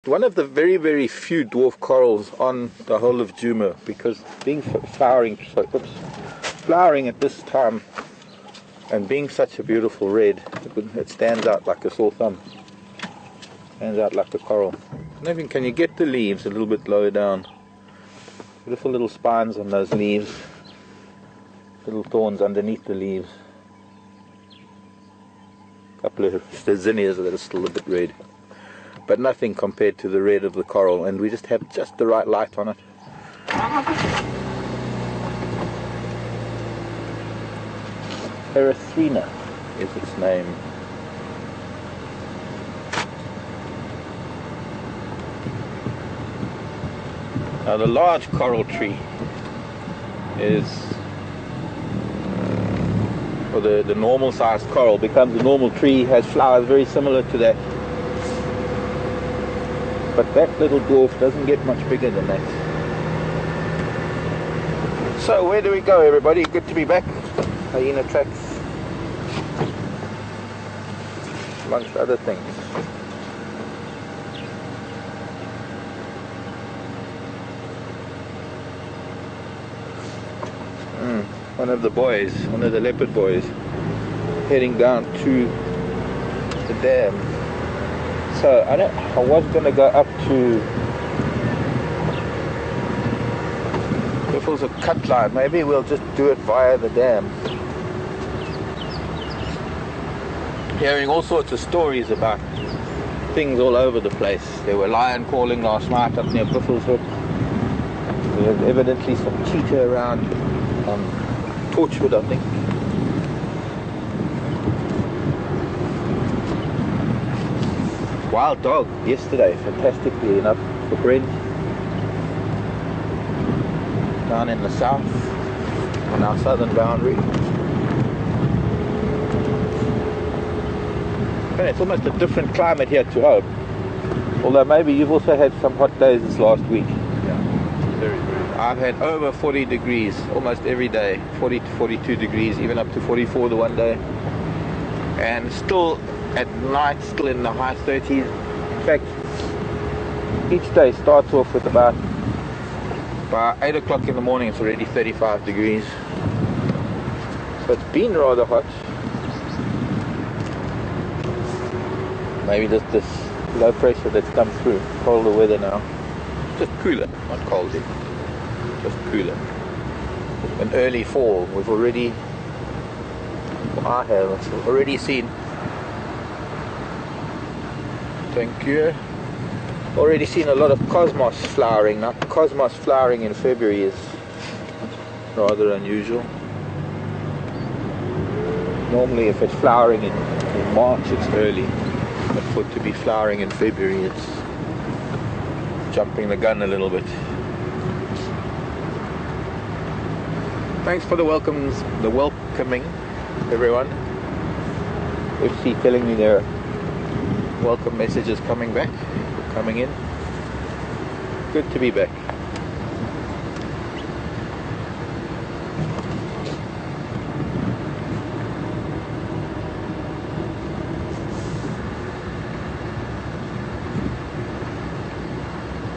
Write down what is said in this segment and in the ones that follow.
one of the very, very few dwarf corals on the whole of Djuma, because being flowering at this time and being such a beautiful red, it stands out like a sore thumb. Stands out like a coral. Nevin, can you get the leaves a little bit lower down? Beautiful little spines on those leaves. Little thorns underneath the leaves. A couple of zinnias that are still a bit red. But nothing compared to the red of the coral, and we just have just the right light on it. Erythrina is its name. Now the large coral tree is, or the normal sized coral becomes a normal tree, has flowers very similar to that. But that little dwarf doesn't get much bigger than that. So where do we go, everybody? Good to be back. Hyena tracks, amongst other things. One of the boys, one of the leopard boys, heading down to the dam. So I was going to go up to Riffles or Cut Line. Maybe we'll just do it via the dam. Hearing all sorts of stories about things all over the place. There were lion calling last night up near Riffles Hook. There was evidently some cheetah around Torchwood, I think. Wild dog yesterday, fantastically enough, for Brent. Down in the south, on our southern boundary. And it's almost a different climate here to home. Although maybe you've also had some hot days this last week. Yeah, very, very. I've had over 40 degrees almost every day, 40 to 42 degrees, even up to 44 the one day. And still at night, still in the high 30s. In fact, each day starts off with by 8 o'clock in the morning, it's already 35 degrees. So it's been rather hot. Maybe just this low pressure that's come through, colder weather now. Just cooler, not colder. Just cooler. An early fall. We've already, I have already seen. Thank you. Already seen a lot of cosmos flowering. Now, cosmos flowering in February is rather unusual. Normally, if it's flowering in March, it's early. But for it to be flowering in February, it's jumping the gun a little bit. Thanks for the welcoming, everyone. FC telling me their welcome messages coming in. Good to be back.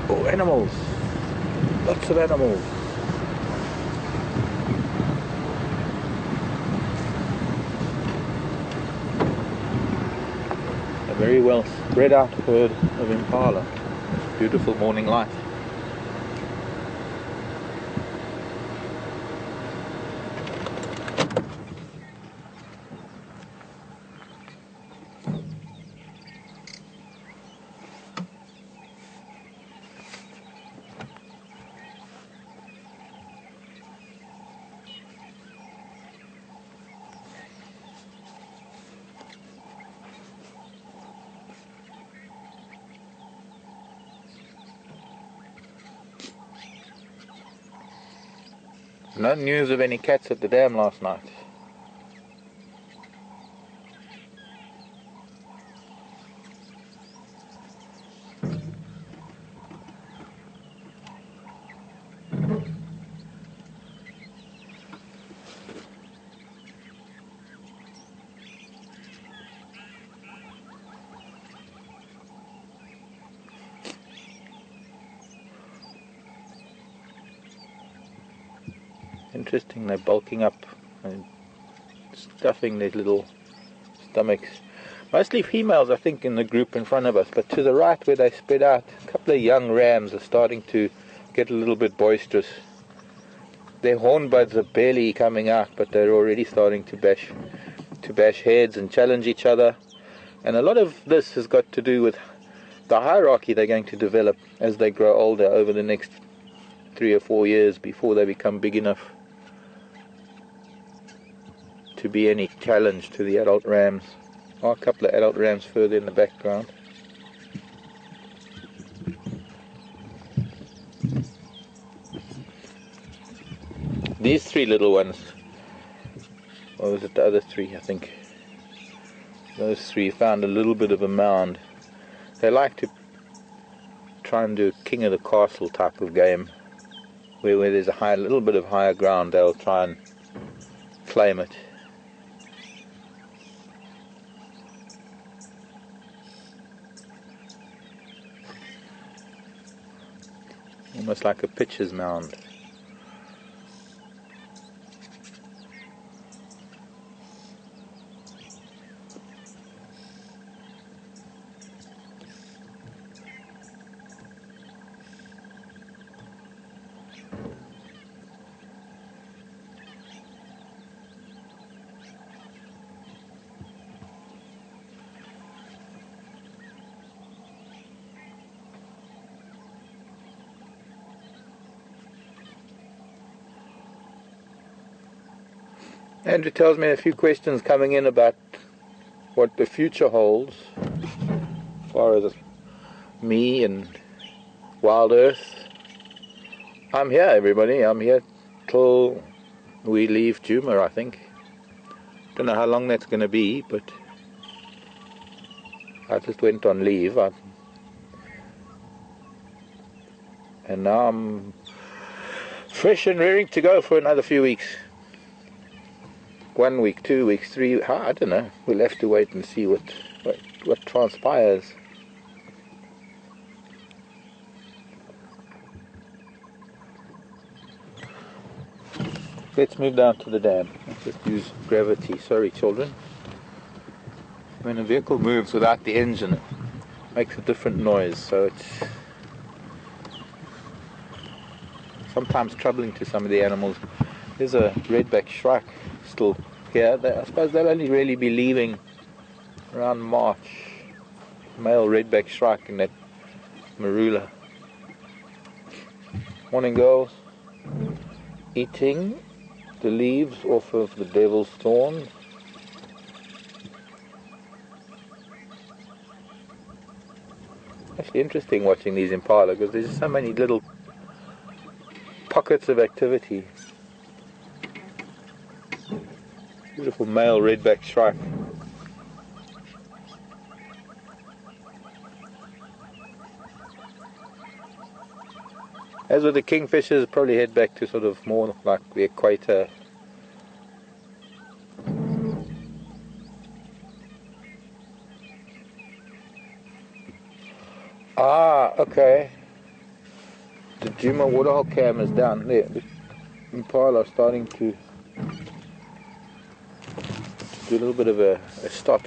Oh, animals. Lots of animals. A very well spread out herd of impala. Beautiful morning light. No news of any cats at the dam last night. Interesting, they're bulking up and stuffing their little stomachs. Mostly females, I think, in the group in front of us, but to the right where they spread out, a couple of young rams are starting to get a little bit boisterous. Their hornbuds are barely coming out, but they're already starting to bash heads and challenge each other. And a lot of this has got to do with the hierarchy they're going to develop as they grow older over the next 3 or 4 years before they become big enough to be any challenge to the adult rams. Oh, a couple of adult rams further in the background. These 3 little ones, or was it the other 3, I think? Those 3 found a little bit of a mound. They like to try and do king of the castle type of game, where there's a little bit of higher ground, they'll try and claim it. Almost like a pitcher's mound. Andrew tells me a few questions coming in about what the future holds as far as me and Wild Earth. I'm here, everybody. I'm here till we leave Djuma, I think. Don't know how long that's going to be, but I just went on leave. And now I'm fresh and raring to go for another few weeks. 1 week, 2 weeks, 3, I don't know. We'll have to wait and see what transpires. Let's move down to the dam. Let's just use gravity. Sorry, children. When a vehicle moves without the engine, it makes a different noise, so it's sometimes troubling to some of the animals. There's a redback shrike still here. I suppose they'll only really be leaving around March. Male redback shrike in that marula. Morning, girls. Eating the leaves off of the devil's thorn. Actually interesting watching these impala because there's so many little pockets of activity. Beautiful male redback shrike. As with the kingfishers, probably head back to sort of more like the equator. Ah, okay. The Djuma waterhole cam is down there. The impala are starting to do a little bit of a stop.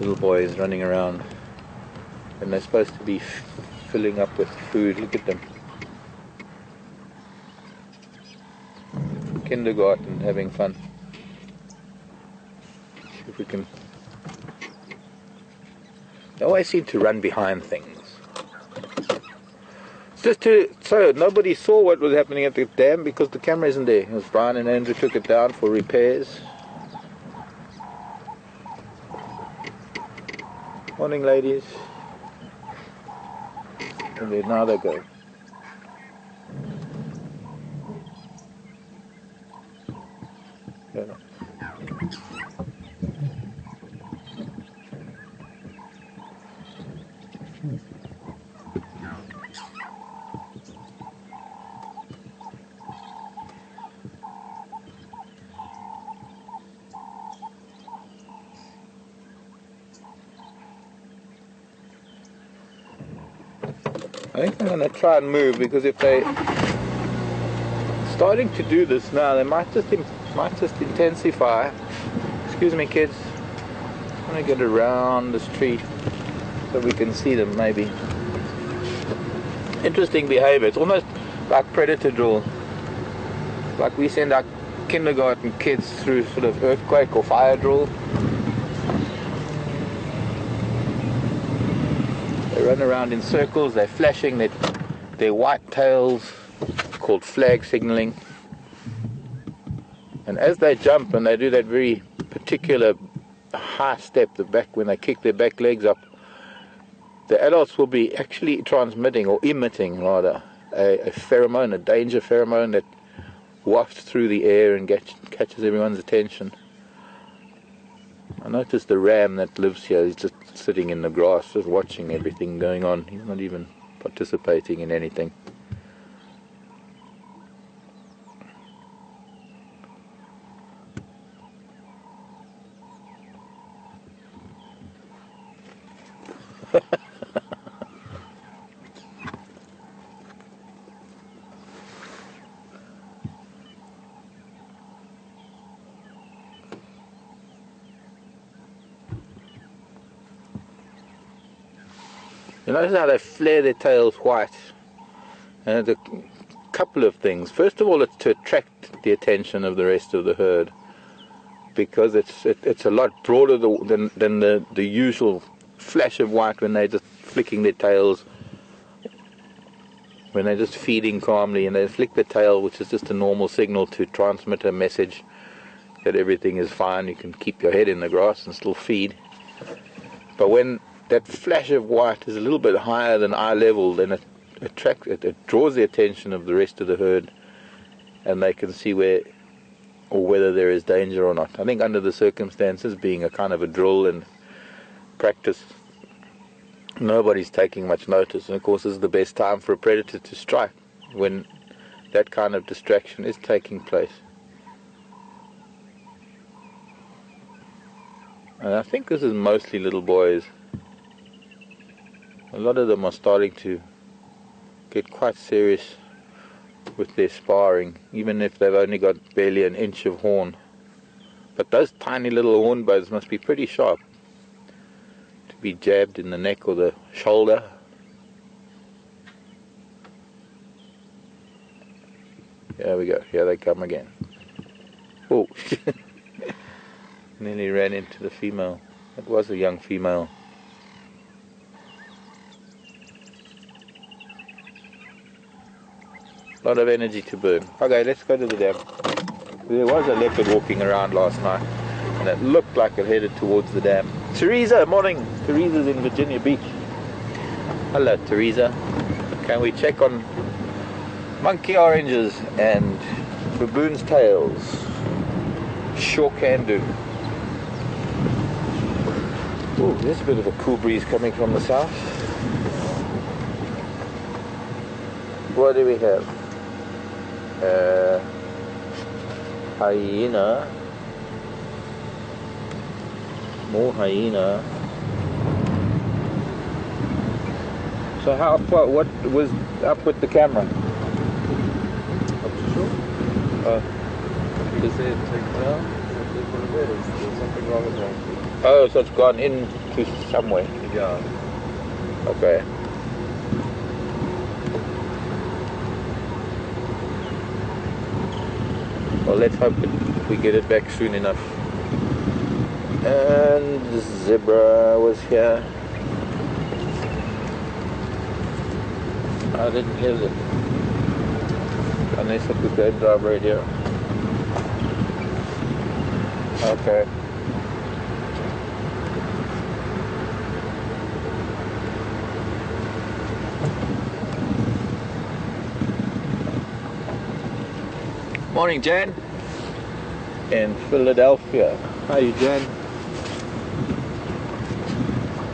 Little boys running around, and they're supposed to be filling up with food. Look at them. Kindergarten, having fun. See if we can. They always seem to run behind things. So nobody saw what was happening at the dam because the camera isn't there. It was Brian and Andrew took it down for repairs. Morning, ladies. And then now they go. Yeah. I think I'm going to try and move because if they starting to do this now. They might just intensify. Excuse me, kids. I'm gonna get around this tree so we can see them. Maybe interesting behavior. It's almost like predator drill. Like we send our kindergarten kids through sort of earthquake or fire drill. They run around in circles. They're flashing their white tails, called flag signaling. And as they jump and they do that very particular high step, the back, when they kick their back legs up, the adults will be actually transmitting, or emitting rather, a pheromone, a danger pheromone that wafts through the air and catches everyone's attention. I noticed the ram that lives here, he's just sitting in the grass, just watching everything going on. He's not even participating in anything. You notice how they flare their tails white? And there's a couple of things. First of all, it's to attract the attention of the rest of the herd, because it's a lot broader than the usual flash of white when they're just flicking their tails, when they're just feeding calmly, and they flick the tail, which is just a normal signal to transmit a message that everything is fine, you can keep your head in the grass and still feed. But when that flash of white is a little bit higher than eye level, then it draws the attention of the rest of the herd, and they can see where or whether there is danger or not. I think under the circumstances, being a kind of a drill and practice, nobody's taking much notice, and of course this is the best time for a predator to strike, when that kind of distraction is taking place. And I think this is mostly little boys. A lot of them are starting to get quite serious with their sparring, even if they've only got barely an inch of horn. But those tiny little horn bows must be pretty sharp to be jabbed in the neck or the shoulder. There we go, here they come again. Oh, nearly ran into the female. That was a young female. A lot of energy to burn. Okay, let's go to the dam. There was a leopard walking around last night, and it looked like it headed towards the dam. Teresa, morning. Teresa's in Virginia Beach. Hello, Teresa. Can we check on monkey oranges and baboon's tails? Sure can do. Oh, there's a bit of a cool breeze coming from the south. What do we have? Hyena. More hyena. So how far, what was up with the camera? Not too sure. Because it is what it is. There's something wrong with it. Oh, so it's gone into somewhere. Yeah. Okay. Well, let's hope that we get it back soon enough. And the zebra was here. I didn't hear it. Unless I put the drive radio. Okay. Morning, Jan. In Philadelphia. How are you, Jan?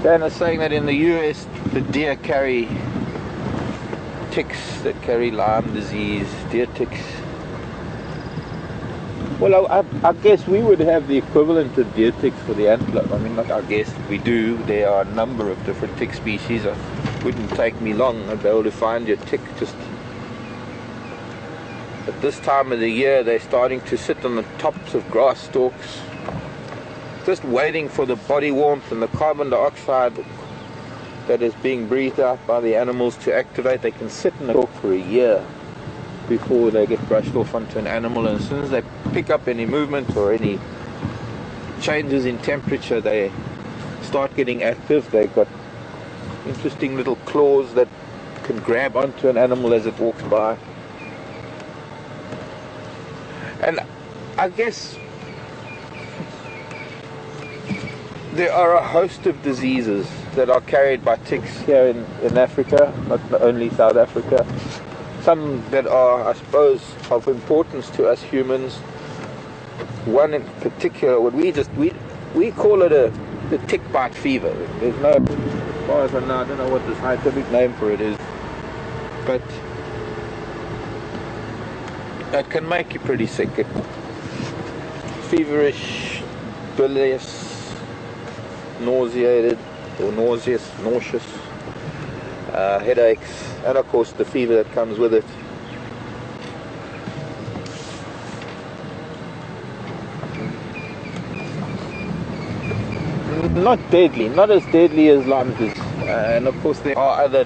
Jan is saying that in the US, the deer carry ticks that carry Lyme disease, deer ticks. Well, I guess we would have the equivalent of deer ticks for the antelope. I mean, not I guess, we do. There are a number of different tick species. It wouldn't take me long. I'd be able to find your tick just At this time of the year, they're starting to sit on the tops of grass stalks, just waiting for the body warmth and the carbon dioxide that is being breathed out by the animals to activate. They can sit in the stalk for a year before they get brushed off onto an animal, and as soon as they pick up any movement or any changes in temperature, they start getting active. They've got interesting little claws that can grab onto an animal as it walks by. And I guess there are a host of diseases that are carried by ticks here in Africa, not only South Africa. Some that are, I suppose, of importance to us humans. One in particular, what we call it the tick bite fever. There's no, as far as I know, I don't know what the scientific name for it is, but it can make you pretty sick. Feverish, bilious, nauseated, or nauseous, headaches, and of course the fever that comes with it. Not deadly, not as deadly as Lyme disease, and of course there are other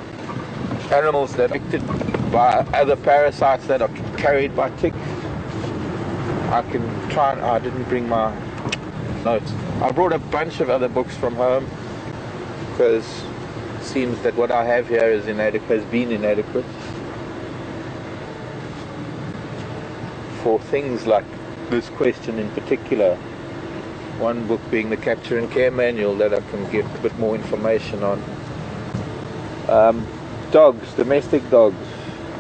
animals that are affected by other parasites that are carried by ticks. I can try and, I didn't bring my notes. I brought a bunch of other books from home because it seems that what I have here is inadequate, has been inadequate for things like this question in particular. One book being the Capture and Care Manual that I can give a bit more information on. Dogs, domestic dogs.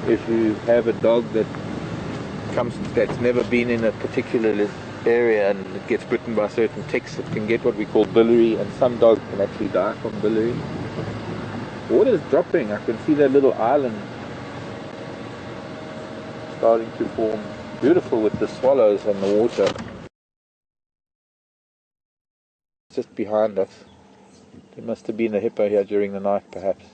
If you have a dog that's never been in a particular area and it gets bitten by certain ticks, it can get what we call biliary, and some dogs can actually die from biliary. Water's dropping. I can see that little island starting to form. Beautiful with the swallows and the water. Just behind us. There must have been a hippo here during the night, perhaps.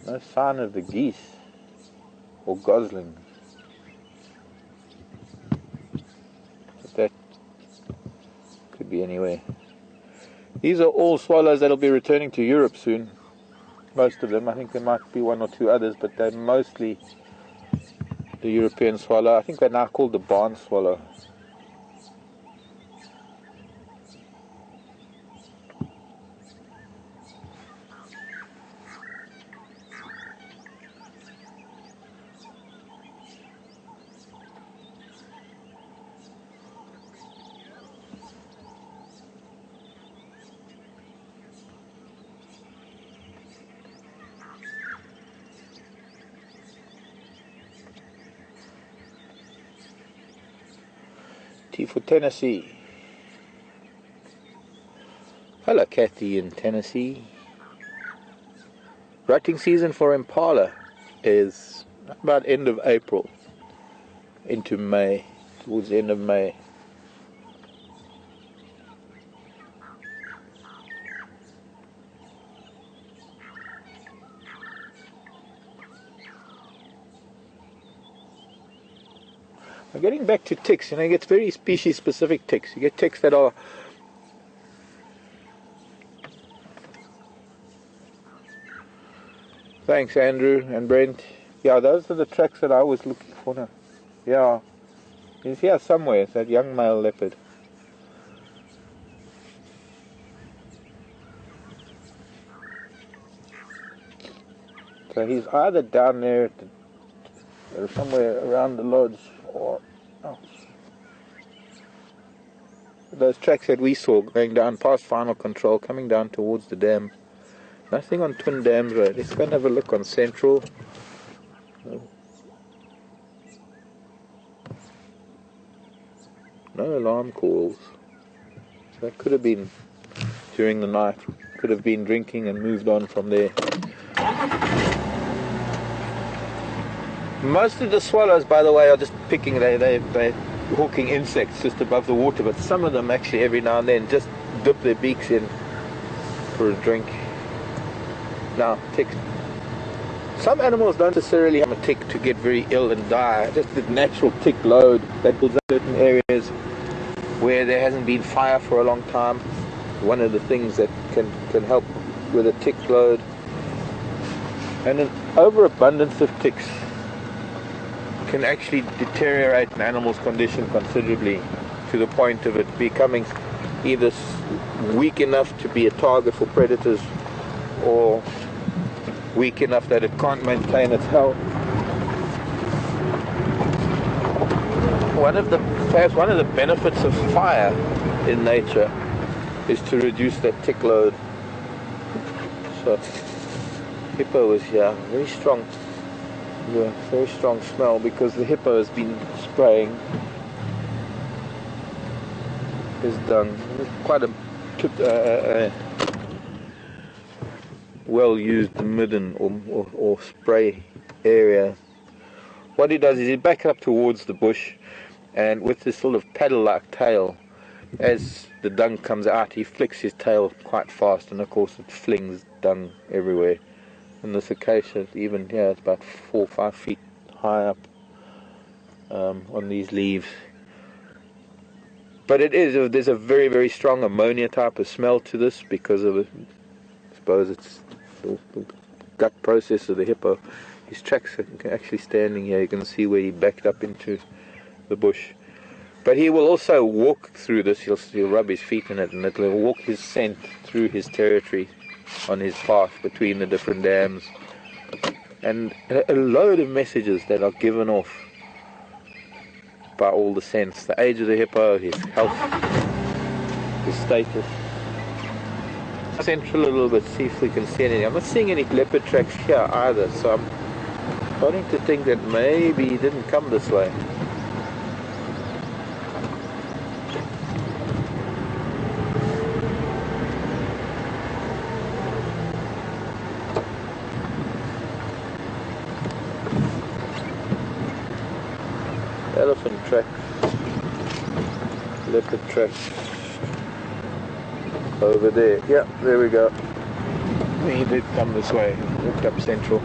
No sign of the geese or goslings. But that could be anywhere. These are all swallows that'll be returning to Europe soon. Most of them. I think there might be one or two others, but they're mostly the European swallow. I think they're now called the barn swallow. T for Tennessee. Hello, Kathy in Tennessee. Rutting season for impala is about end of April into May, towards the end of May. Getting back to ticks, you get very species-specific ticks. You get ticks that are thanks, Andrew and Brent. Yeah, those are the tracks that I was looking for now. Yeah, he's here somewhere. It's that young male leopard. So he's either down there or somewhere around the lodge, or those tracks that we saw going down past Final Control, coming down towards the dam. Nothing on Twin Dams Road. Let's go and have a look on Central. No alarm calls. That could have been during the night. Could have been drinking and moved on from there. Most of the swallows, by the way, are just picking, they're hawking insects just above the water, but some of them actually every now and then just dip their beaks in for a drink. Now, ticks. Some animals don't necessarily have a tick to get very ill and die. Just the natural tick load that builds up certain areas where there hasn't been fire for a long time. One of the things that can help with a tick load. And an overabundance of ticks can actually deteriorate an animal's condition considerably, to the point of it becoming either weak enough to be a target for predators or weak enough that it can't maintain its health. Perhaps one of the benefits of fire in nature is to reduce that tick load. So hippo is here, very strong, very strong smell, because the hippo has been spraying his dung. Quite a well-used midden or spray area. What he does is he backs up towards the bush, and with this sort of paddle-like tail, as the dung comes out, he flicks his tail quite fast, and of course it flings dung everywhere. And this acacia, even here, it's about 4 or 5 feet high up on these leaves. But there's a very, very strong ammonia type of smell to this because of, I suppose it's the gut process of the hippo. His tracks are actually standing here. You can see where he backed up into the bush. But he will also walk through this. He'll rub his feet in it, and it will walk his scent through his territory on his path between the different dams. And a load of messages that are given off by all the scents. The age of the hippo, his health, his status. Central a little bit, see if we can see anything. I'm not seeing any leopard tracks here either, so I'm starting to think that maybe he didn't come this way. Elephant tracks, leopard tracks over there. Yeah, there we go. He did come this way, walked up central.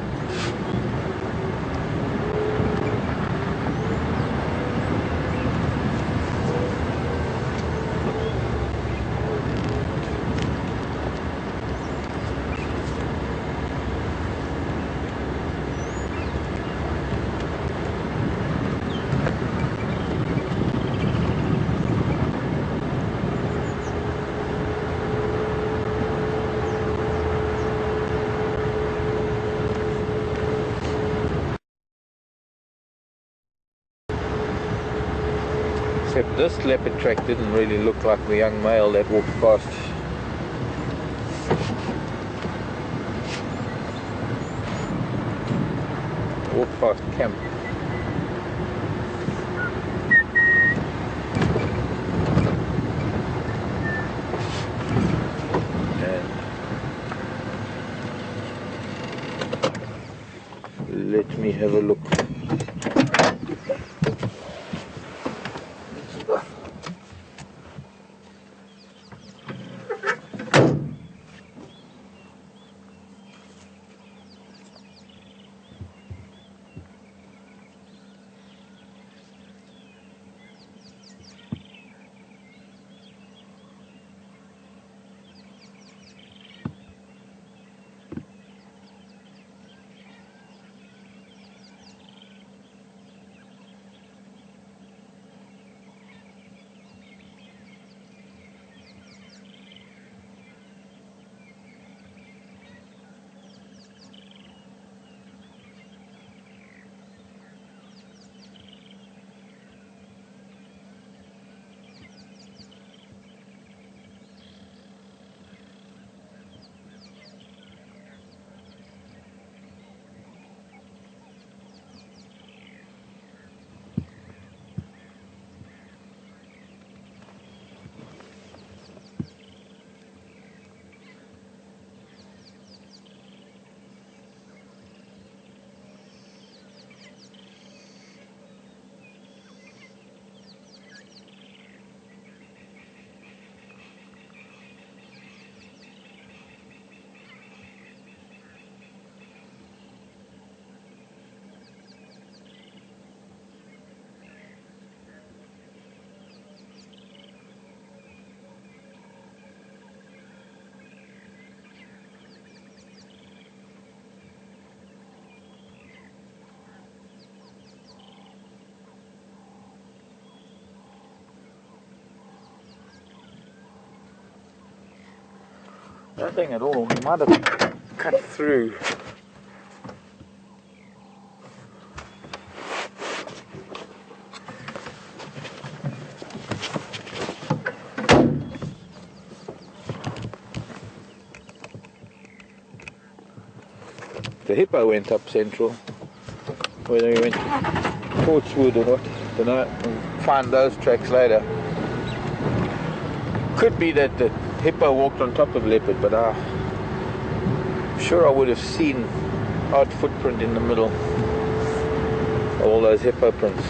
Except this leopard track didn't really look like the young male that walked past. Walked past camp. And let me have a look. Nothing at all. He might have cut through. The hippo went up central. Whether he went to Torchwood or not, don't know. We'll find those tracks later. Could be that the hippo walked on top of leopard, but I'm sure I would have seen odd footprint in the middle of all those hippo prints.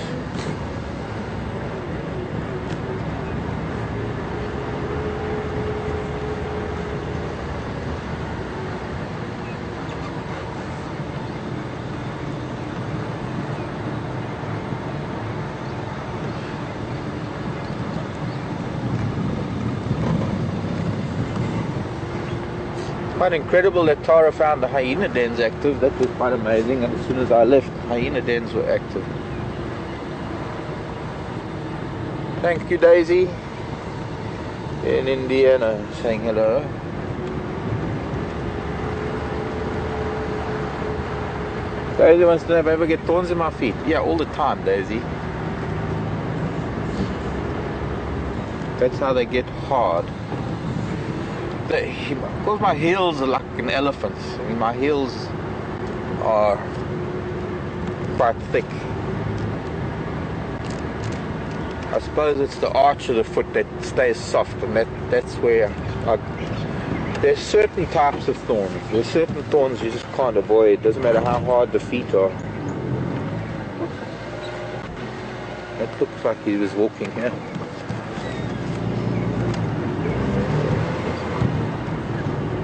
Quite incredible that Tara found the hyena dens active. That was quite amazing, and as soon as I left, hyena dens were active. Thank you, Daisy, in Indiana, saying hello. Daisy wants to know if I ever get thorns in my feet. Yeah, all the time, Daisy. That's how they get hard. Because my heels are like an elephant's. I mean, my heels are quite thick. I suppose it's the arch of the foot that stays soft, and that's where there's certain types of thorns. There's certain thorns you just can't avoid. Doesn't matter how hard the feet are. That looks like he was walking here.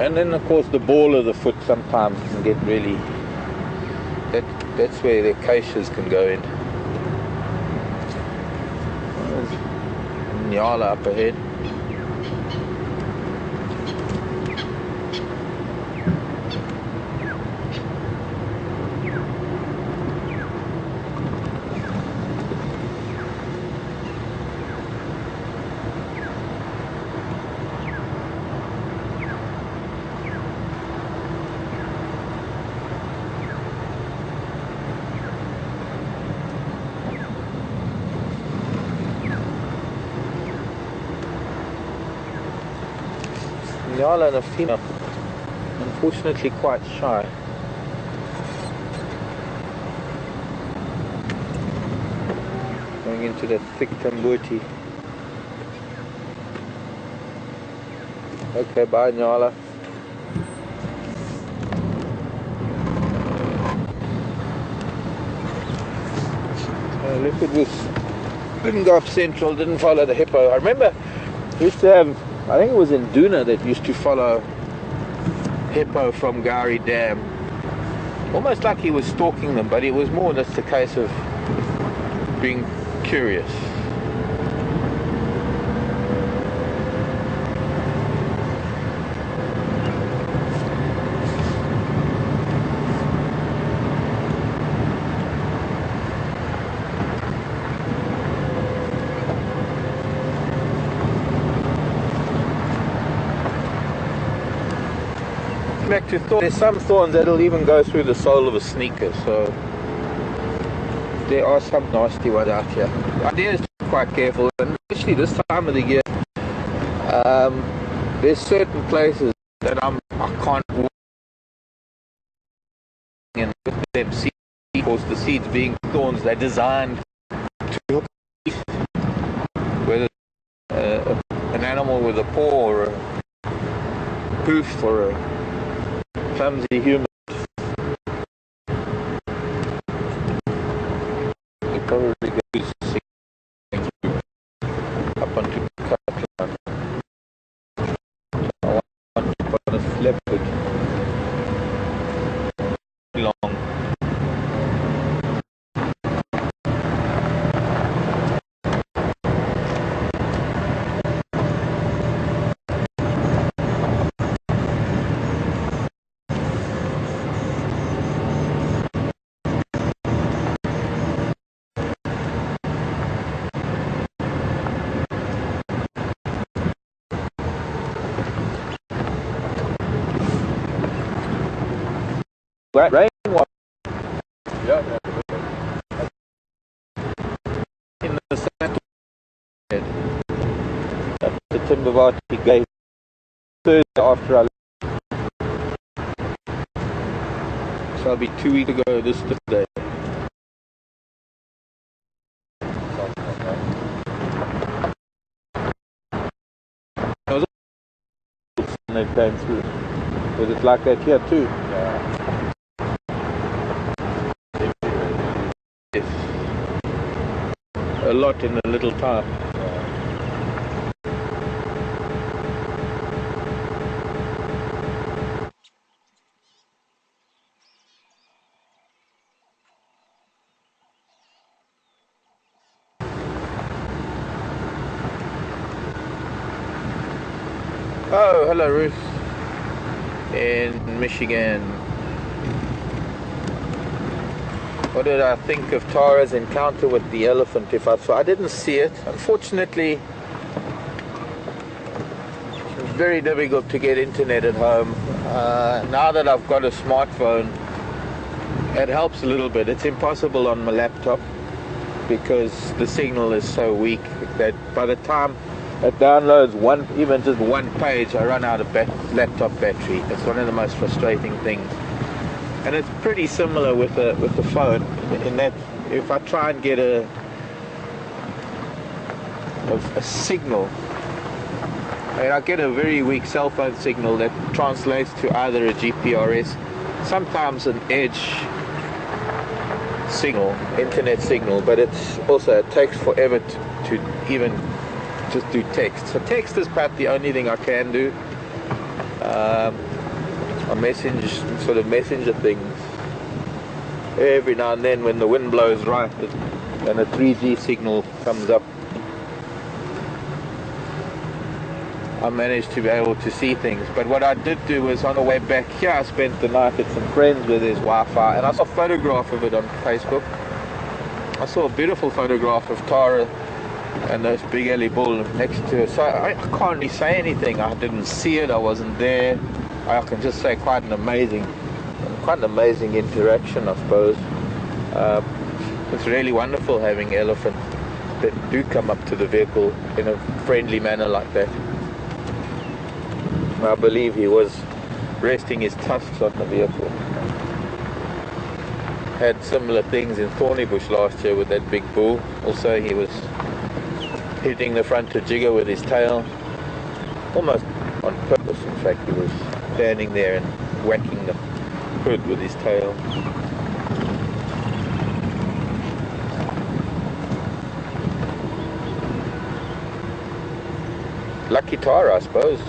And then of course the ball of the foot sometimes can get really, that's where the acacias can go in. There's Nyala up ahead. Nyala and a female, unfortunately quite shy. Going into that thick tambuti. Okay, bye Nyala. Leopard didn't go up central, didn't follow the hippo. I remember we used to have, I think it was in Djuma that used to follow hippo from Gari Dam. Almost like he was stalking them, but it was more just a case of being curious. Back to thorns. There's some thorns that'll even go through the sole of a sneaker, so there are some nasty ones out here. The idea is to be quite careful, and especially this time of the year, there's certain places that I can't walk in with them seeds, because the seeds being thorns, they're designed to hook teeth, whether an animal with a paw or a hoof or a clumsy human. It probably goes up onto the cut line. I want to put a leopard long. rainwater Yeah. in the sand that the Timbavati gave Thursday after I left. So I'll be 2 weeks ago this Thursday. It was and they came through. But it's like that here too. Yeah. Yes. A lot in a little time. Oh, hello Ruth. In Michigan. What did I think of Tara's encounter with the elephant? If I saw, I didn't see it. Unfortunately, it's very difficult to get internet at home. Now that I've got a smartphone, it helps a little bit. It's impossible on my laptop because the signal is so weak that by the time it downloads even just one page, I run out of laptop battery. It's one of the most frustrating things. And it's pretty similar with the phone in that if I try and get a signal, I get a very weak cell phone signal that translates to either a GPRS, sometimes an edge signal, internet signal, but it takes forever to even just do text. So text is perhaps the only thing I can do. On messenger things. Every now and then when the wind blows right and a 3G signal comes up, I managed to be able to see things. But what I did do was on the way back here, I spent the night at some friends where there's Wi-Fi, and I saw a photograph of it on Facebook. I saw a beautiful photograph of Tara and this big Ellie bull next to her. So I can't really say anything. I didn't see it, I wasn't there. I can just say quite an amazing interaction, I suppose. It's really wonderful having elephants that do come up to the vehicle in a friendly manner like that. I believe he was resting his tusks on the vehicle. Had similar things in Thornybush last year with that big bull. Also, he was hitting the front of Jigger with his tail, almost on purpose. In fact, he was standing there and whacking the hood with his tail. Lucky Tara, I suppose.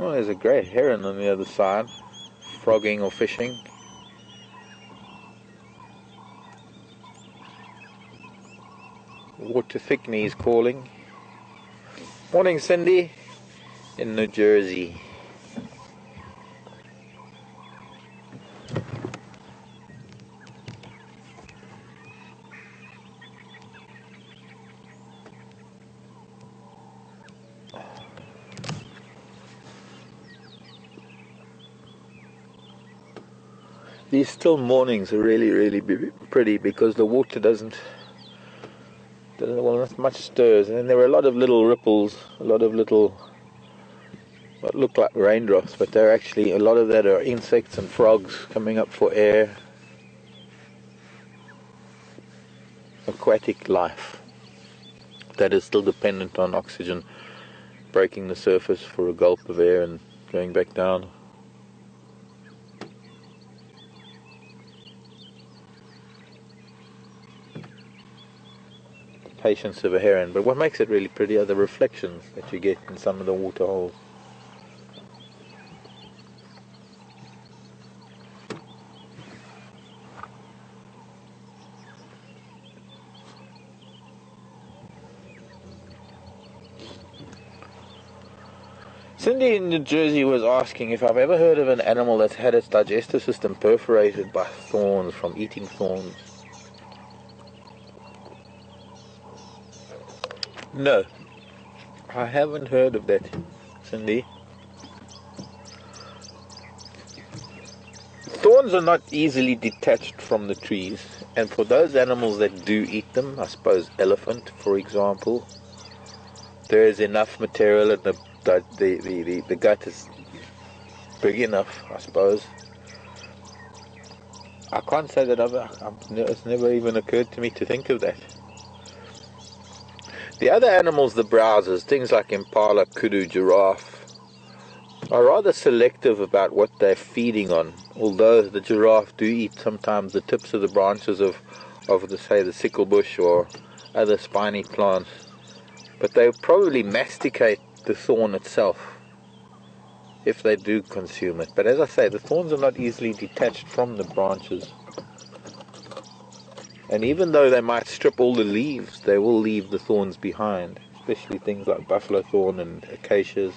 Oh, there's a great heron on the other side, frogging or fishing. Water Thickney is calling. Morning, Cindy, in New Jersey. These still mornings are really pretty because the water doesn't not much stirs, and then there are a lot of little ripples, a lot of little what look like raindrops, but they're actually, a lot of that are insects and frogs coming up for air. Aquatic life that is still dependent on oxygen breaking the surface for a gulp of air and going back down. Patience of a heron, but what makes it really pretty are the reflections that you get in some of the water holes. Cindy in New Jersey was asking if I've ever heard of an animal that's had its digestive system perforated by thorns from eating thorns. No, I haven't heard of that, Cindy. Thorns are not easily detached from the trees, and for those animals that do eat them, I suppose elephant, for example, there is enough material in the gut is big enough, I suppose. I can't say that it's never even occurred to me to think of that. The other animals, the browsers, things like impala, kudu, giraffe, are rather selective about what they're feeding on, although the giraffe do eat sometimes the tips of the branches of the sickle bush or other spiny plants, but they probably masticate the thorn itself if they do consume it. But as I say, the thorns are not easily detached from the branches, and even though they might strip all the leaves, they will leave the thorns behind, especially things like buffalo thorn and acacias.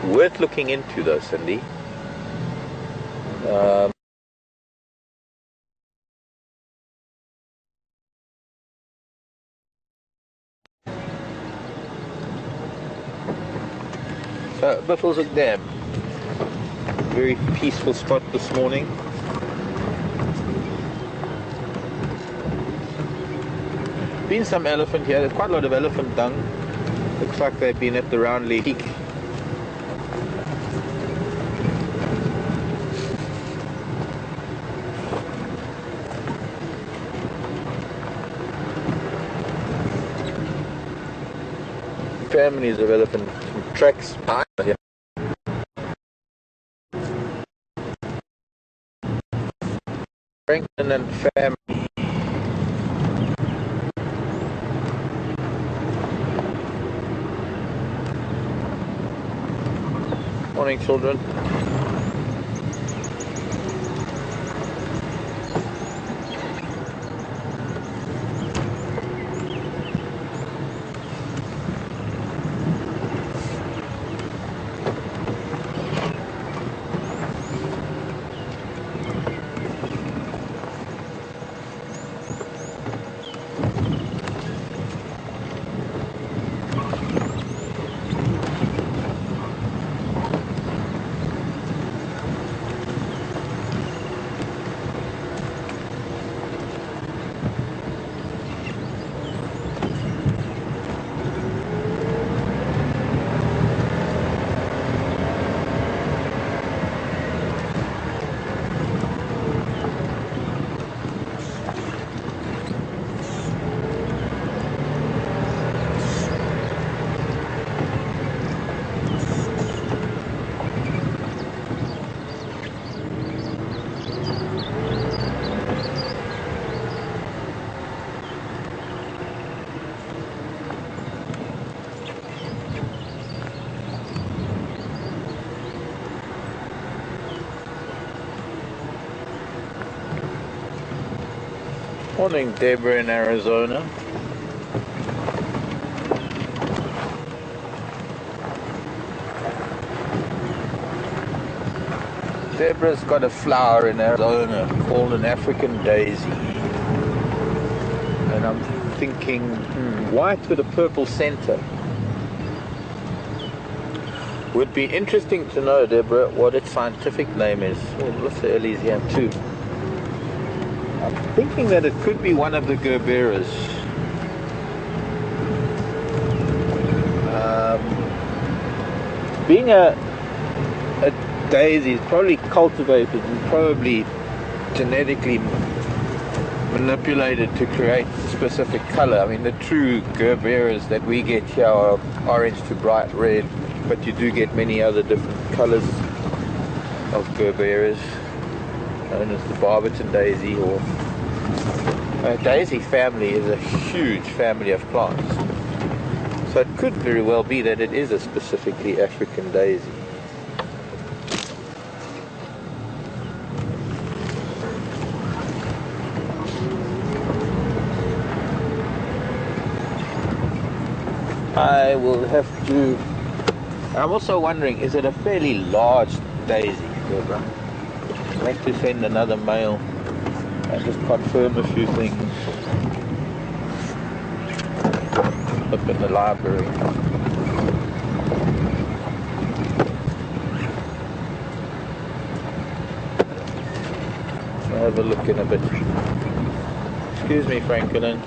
Worth looking into though, Cindy. So Buffelshoek Dam, very peaceful spot this morning. Been some elephant here. There's quite a lot of elephant dung. Looks like they've been at the Roundley Peak. Families of elephant tracks behind here. Franklin and family. Morning, children. Morning, Deborah in Arizona. Deborah's got a flower in Arizona called an African daisy. And I'm thinking, white with a purple center. Would be interesting to know, Deborah, what its scientific name is. Oh, what's the Ellie's here too? I'm thinking that it could be one of the gerberas. Being a daisy is probably cultivated and probably genetically manipulated to create a specific color. I mean, the true gerberas that we get here are orange to bright red, but you do get many other different colors of gerberas, known as the Barberton daisy. Or daisy family is a huge family of plants, so it could very well be that it is a specifically African daisy. I will have to. I'm also wondering, is it a fairly large daisy? I'd like to send another mail and just confirm a few things. Up in the library. I'll have a look in a bit. Excuse me, Franklin.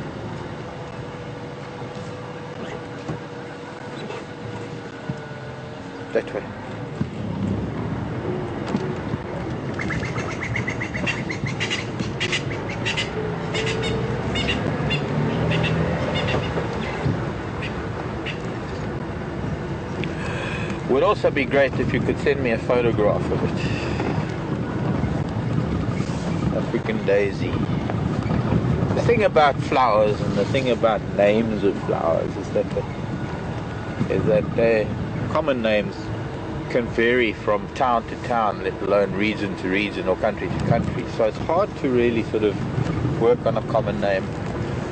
That way. Would also be great if you could send me a photograph of it. African daisy. The thing about flowers and the thing about names of flowers is that their common names can vary from town to town, let alone region to region or country to country. So it's hard to really sort of work on a common name.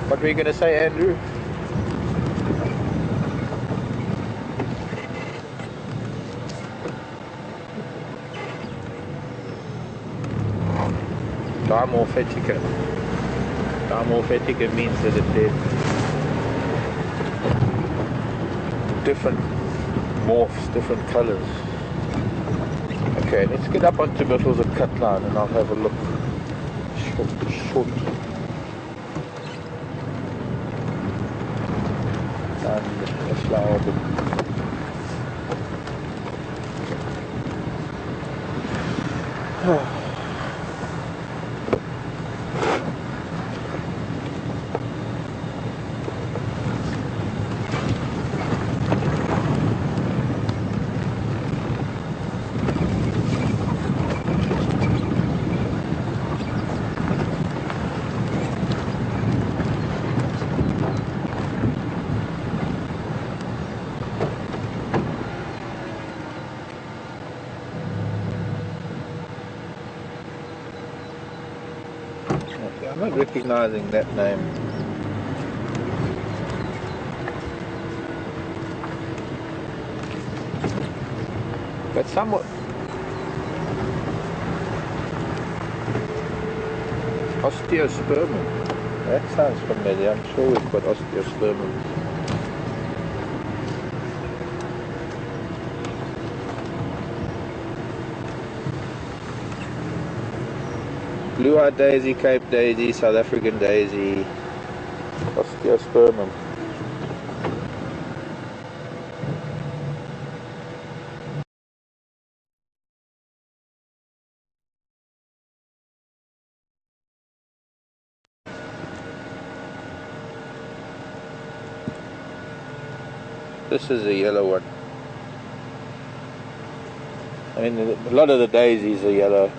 What were you going to say, Andrew? Dimorphitica. Dimorphitica means that they're different morphs, different colours. Okay, let's get up onto Biffles and Cutline and I'll have a look. Short. And a flower book. I'm not recognizing that name. But somewhat. Osteospermum. That sounds familiar. I'm sure we've got osteospermum. Blue-eyed daisy, Cape daisy, South African daisy, osteospermum. This is a yellow one. I mean, a lot of the daisies are yellow.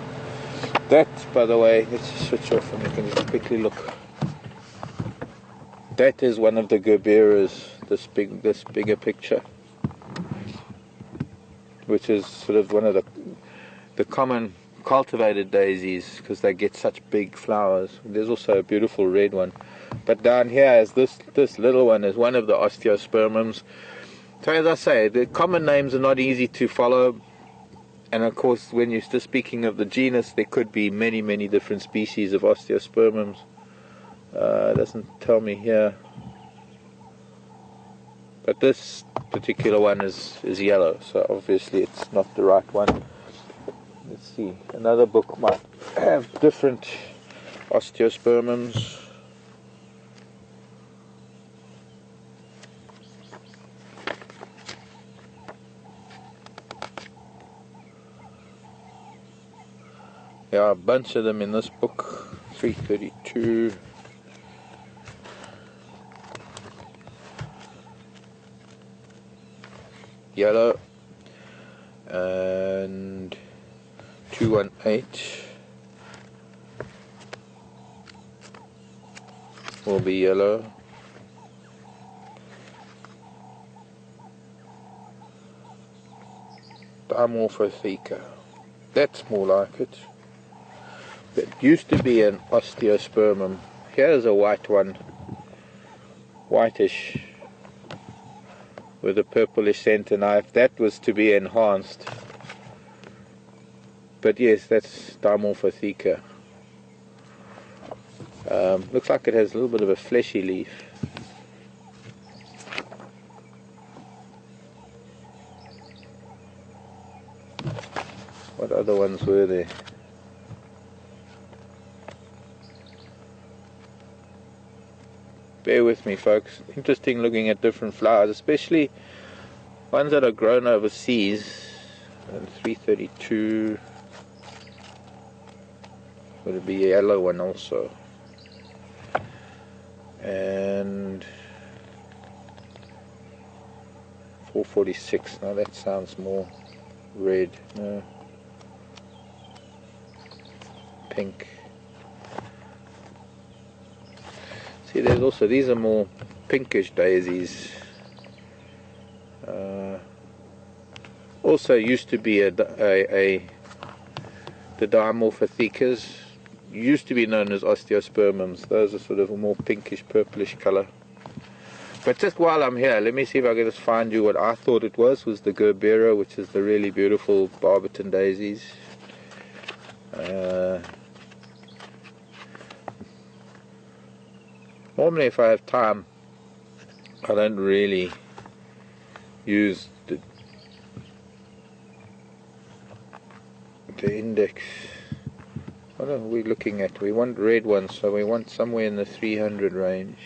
That, by the way, let's just switch off and we can just quickly look. That is one of the gerberas, this bigger picture, which is sort of one of the common cultivated daisies because they get such big flowers. There's also a beautiful red one, but down here is this little one is one of the osteospermums. So as I say, the common names are not easy to follow. And of course, when you're just speaking of the genus, there could be many different species of osteospermums. It doesn't tell me here. But this particular one is yellow, so obviously it's not the right one. Let's see, another book might have different osteospermums. There are a bunch of them in this book. 332. Yellow. And 218 will be yellow. Dimorphotheca. That's more like it. It used to be an osteospermum. Here's a white one. Whitish. with a purplish center. Now if that was to be enhanced, but yes, that's Dimorphotheca. Looks like it has a little bit of a fleshy leaf. What other ones were there? Bear with me, folks. Interesting looking at different flowers, especially ones that are grown overseas. And 332. Would it be a yellow one also? And 446. Now that sounds more red. No. Pink. See, there's also, these are more pinkish daisies. Also used to be the Dimorphothecas used to be known as osteospermums. Those are sort of a more pinkish purplish color. But just while I'm here, let me see if I can just find you what I thought it was the Gerbera, which is the really beautiful Barberton daisies. Normally if I have time, I don't really use the index. What are we looking at? We want red ones, so we want somewhere in the 300 range.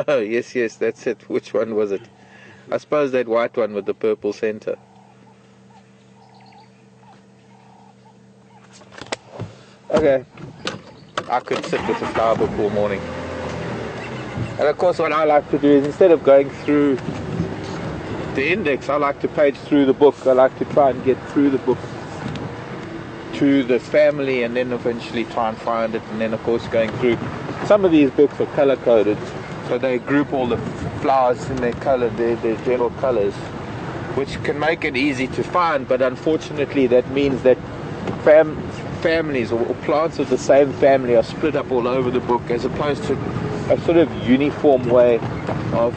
Yes, that's it. Which one was it? I suppose that white one with the purple center. Okay, I could sit with the flower book all morning. And of course what I like to do is, instead of going through the index, I like to page through the book. I like to try and get through the book to the family and then eventually try and find it, and then of course going through. Some of these books are color coded, so they group all the flowers in their color, their general colors, which can make it easy to find, but unfortunately that means that families or plants of the same family are split up all over the book, as opposed to a sort of uniform way of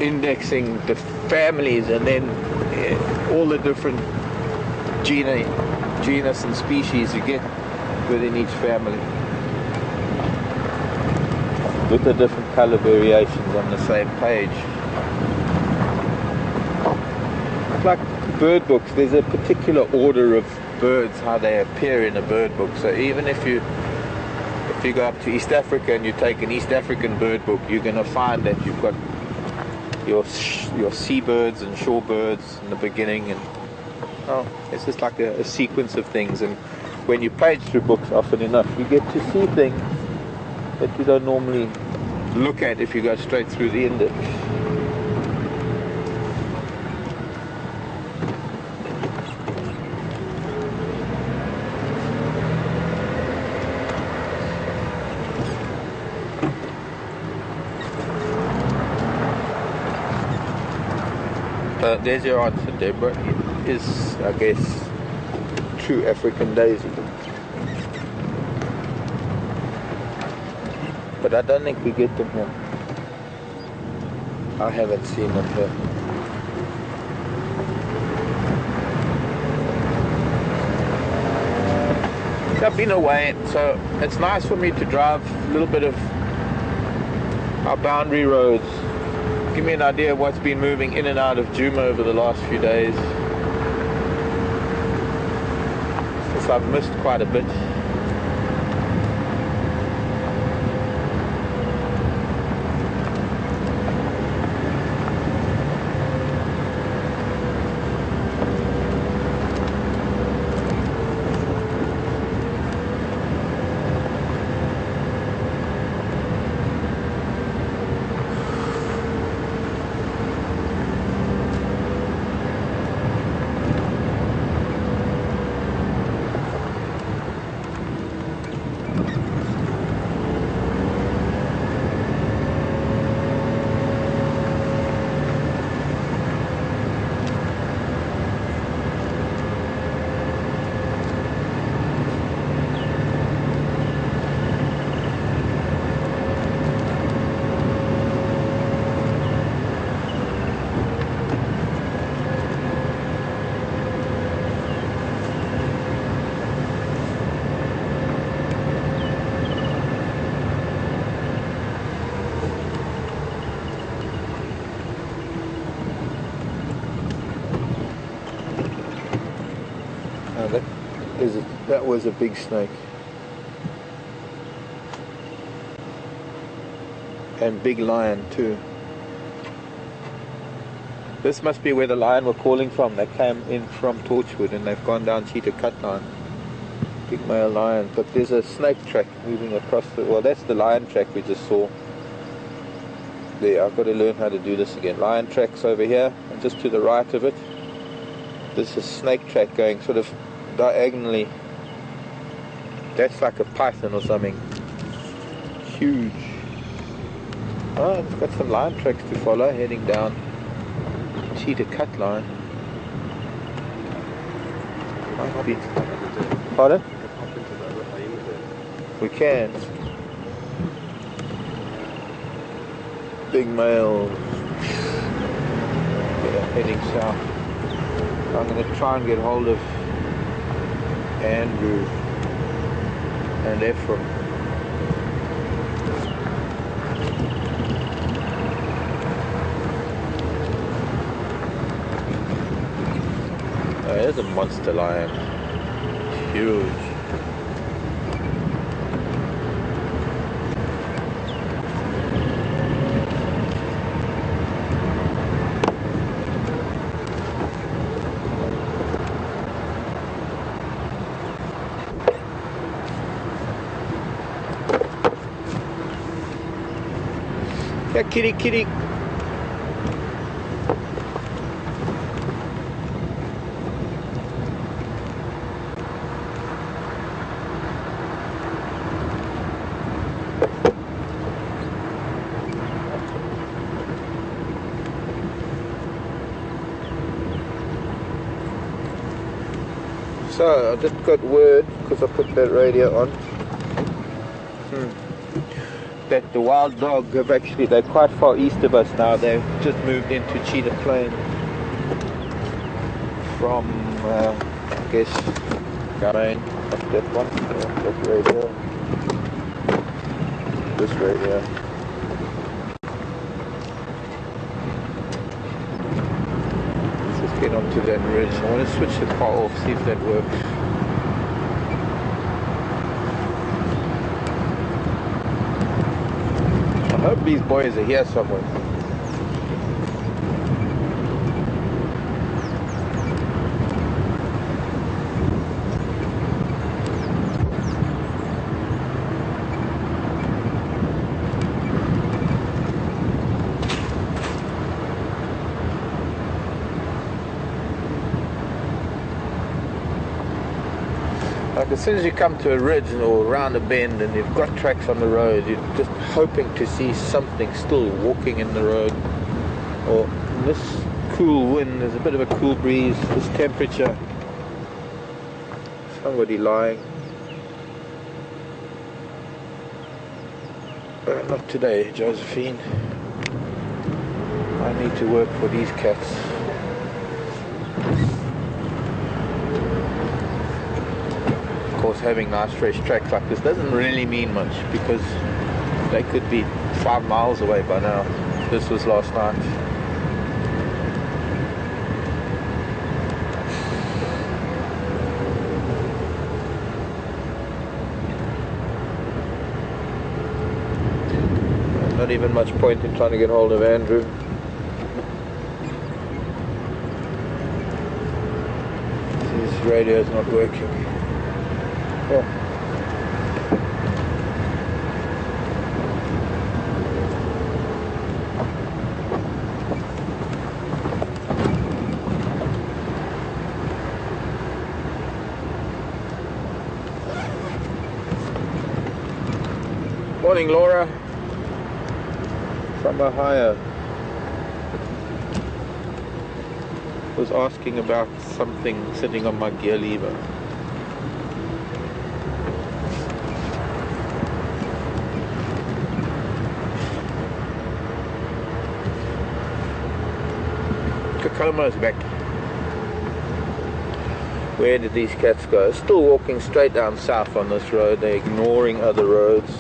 indexing the families, and then all the different genus and species you get within each family, with the different color variations on the same page. It's like bird books. There's a particular order of birds, how they appear in a bird book. So even if you go up to East Africa and you take an East African bird book, you're going to find that you've got your seabirds and shorebirds in the beginning, and it's just like a sequence of things. And when you page through books, often enough you get to see things that you don't normally look at if you go straight through the index. There's your answer, Deborah. It is, I guess, true African daisy. But I don't think we get them here. I haven't seen them here. I've been away, so it's nice for me to drive a little bit of our boundary roads. Give me an idea of what's been moving in and out of Djuma over the last few days, since I've missed quite a bit. That was a big snake. And big lion too. This must be where the lion were calling from. They came in from Torchwood and they've gone down Cheetah Cut Line. Big male lion. But there's a snake track moving across the... Well, that's the lion track we just saw. There, I've got to learn how to do this again. Lion tracks over here, and just to the right of it, there's a snake track going sort of diagonally. That's like a python or something. Huge. Oh, it's got some lion tracks to follow, heading down Cheetah Cut Line. Might be. Pardon? We can. Big male. Yeah, heading south. I'm going to try and get hold of Andrew and Ephraim. There's a monster lion. Huge. Yeah, kitty, kitty. So I just got word, because I put that radio on, that the wild dog have actually, they're quite far east of us now. They've just moved into Cheetah Plain from, I guess, Garmain, up that one, that radio, this radio. Let's just get onto that ridge. I want to switch the car off, see if that works. I hope these boys are here somewhere. Like as soon as you come to a ridge or around a bend and you've got tracks on the road, you're just hoping to see something still walking in the road. Or this cool wind, there's a bit of a cool breeze, this temperature. Somebody lying. Not today, Josephine. I need to work for these cats. Of course, having nice fresh tracks like this doesn't really mean much because they could be 5 miles away by now. This was last night. Not even much point in trying to get hold of Andrew. His radio's not working. Yeah. Morning, Laura. From Ohio. Was asking about something sitting on my gear lever. Kokomo's back. Where did these cats go? Still walking straight down south on this road. They're ignoring other roads.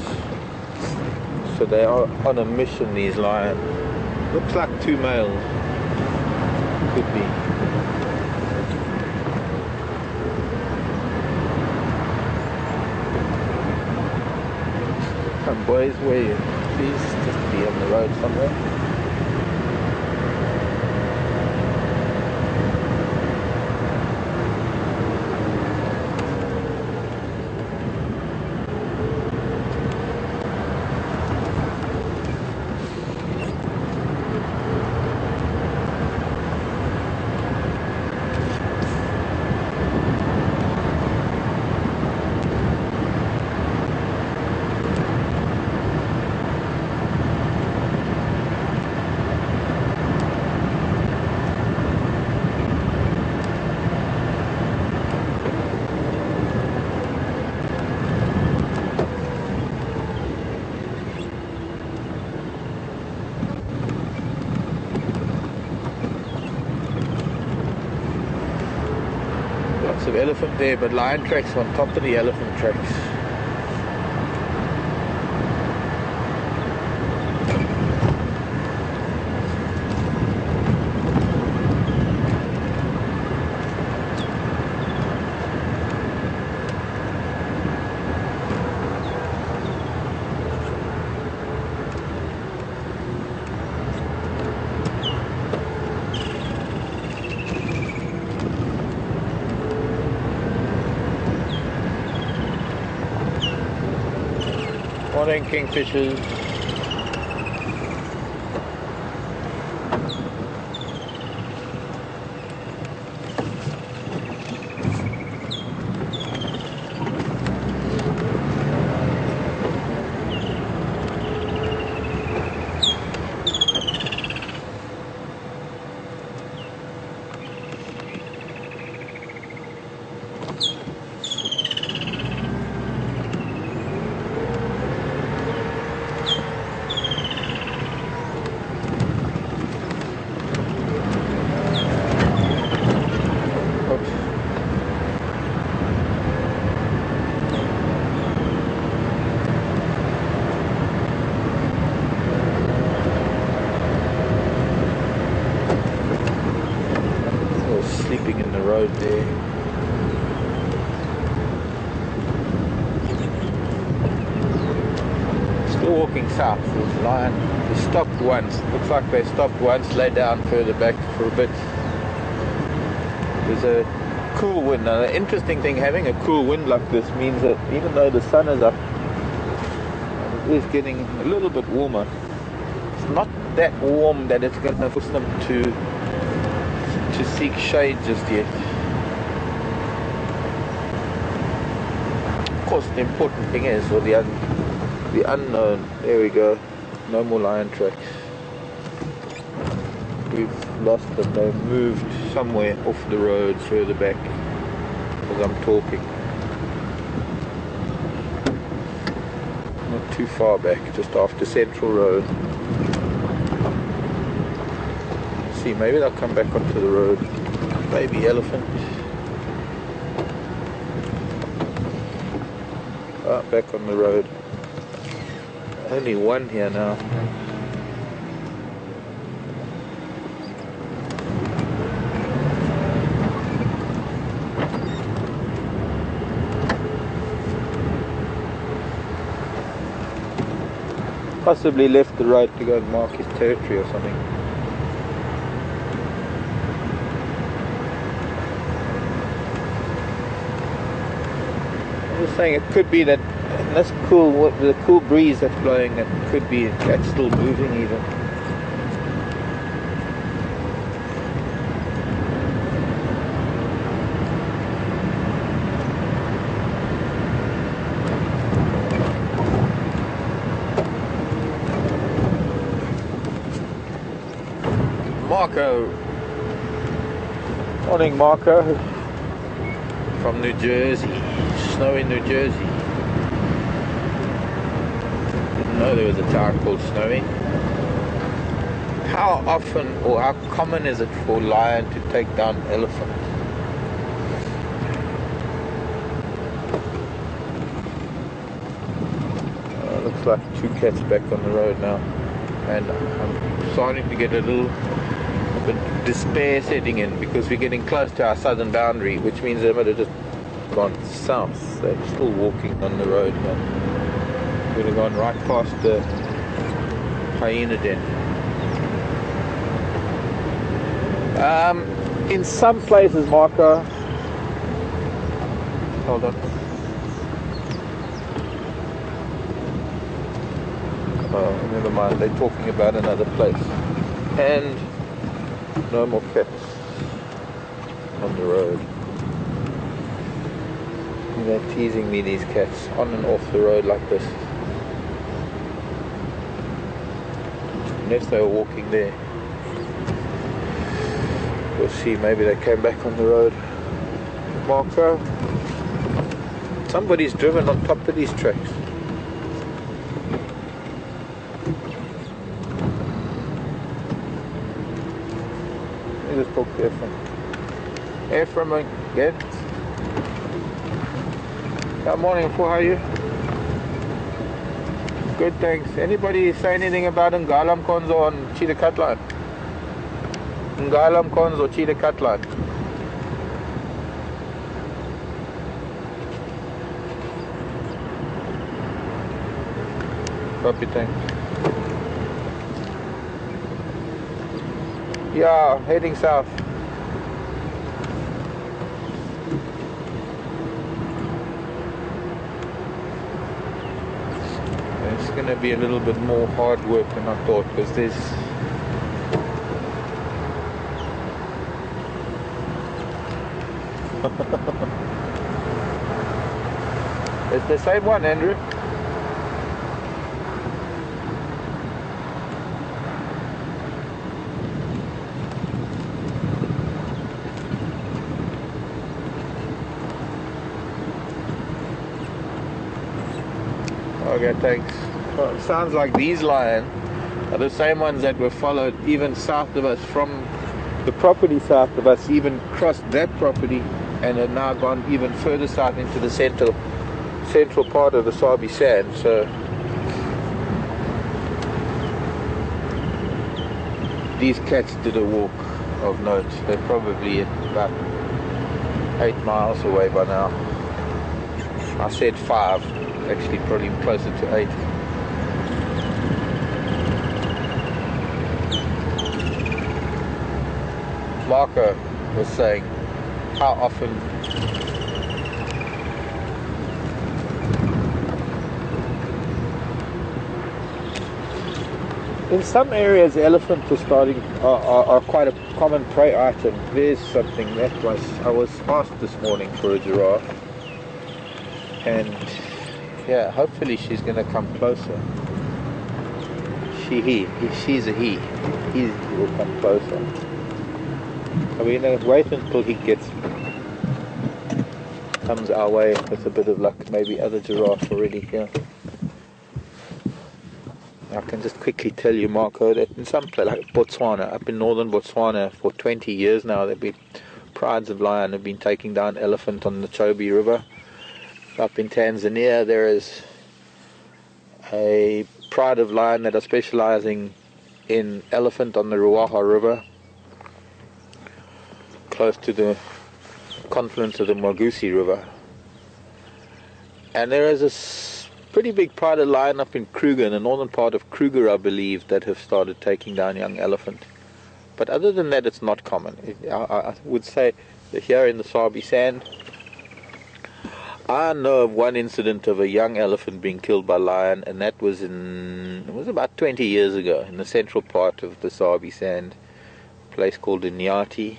So they are on a mission, these lions. Looks like 2 males. Could be. Come boys, where are you? Please just be on the road somewhere. Lots of elephant there, but lion tracks on top of the elephant tracks. Morning, kingfishers. Sleeping in the road there. Still walking south with the lion. They stopped once. Looks like they stopped once, lay down further back for a bit. There's a cool wind. Now, the interesting thing, having a cool wind like this means that even though the sun is up, it is getting a little bit warmer. It's not that warm that it's going to force them to seek shade just yet. Of course, the important thing is, or the unknown. There we go. No more lion tracks. We've lost them. They've moved somewhere off the road further back as I'm talking. Not too far back, just after Central Road. See, maybe they'll come back onto the road. Baby elephant. Ah, back on the road. Only one here now. Possibly left the road to go and mark his territory or something. I'm just saying, it could be that this the cool breeze that's blowing, it could be that's still moving even. Marco. Morning, Marco. From New Jersey. Snowy New Jersey. Didn't know there was a town called Snowy. How often or how common is it for lion to take down elephant? Looks like two cats back on the road now. And I'm starting to get a little bit despair setting in because we're getting close to our southern boundary, which means they might have just gone south. They're still walking on the road now. We'd have gone right past the hyena den. In some places, Marco. Hold on. Oh, never mind. They're talking about another place. And no more cats on the road. And they're teasing me, these cats, on and off the road like this. Unless they were walking there. We'll see, maybe they came back on the road. Marco, somebody's driven on top of these tracks. Let me just talk to Ephraim. Ephraim again. Good morning, how are you? Good, thanks. Anybody say anything about Ngalam Konzo on Cheetah Cutline? Ngalam Konzo, Cheetah Cutline. Copy, thanks. Yeah, heading south. It's going to be a little bit more hard work than I thought, because there's it's the same one, Andrew. Okay, thanks. Well, it sounds like these lions are the same ones that were followed even south of us, from the property south of us, even crossed that property and have now gone even further south into the central part of the Sabi Sand. So these cats did a walk of note. They're probably about 8 miles away by now. I said 5. Actually probably closer to 8. Marco was saying how often in some areas elephants are quite a common prey item. There's something that I was asked this morning for a giraffe, and yeah, hopefully she's going to come closer. She's a he. He will come closer. We're going to wait until he comes our way with a bit of luck. Maybe other giraffes already here. I can just quickly tell you, Marco, that in some place like Botswana, up in northern Botswana, for 20 years now, there've been prides of lion have been taking down elephant on the Chobe River. Up in Tanzania, there is a pride of lion that are specializing in elephant on the Ruaha River, close to the confluence of the Mwagusi River. And there is a pretty big pride of lion up in Kruger, in the northern part of Kruger, I believe, that have started taking down young elephant. But other than that, it's not common. I would say that here in the Sabi Sand, I know of one incident of a young elephant being killed by lion, and that was it was about 20 years ago, in the central part of the Sabi Sand, a place called Inyati.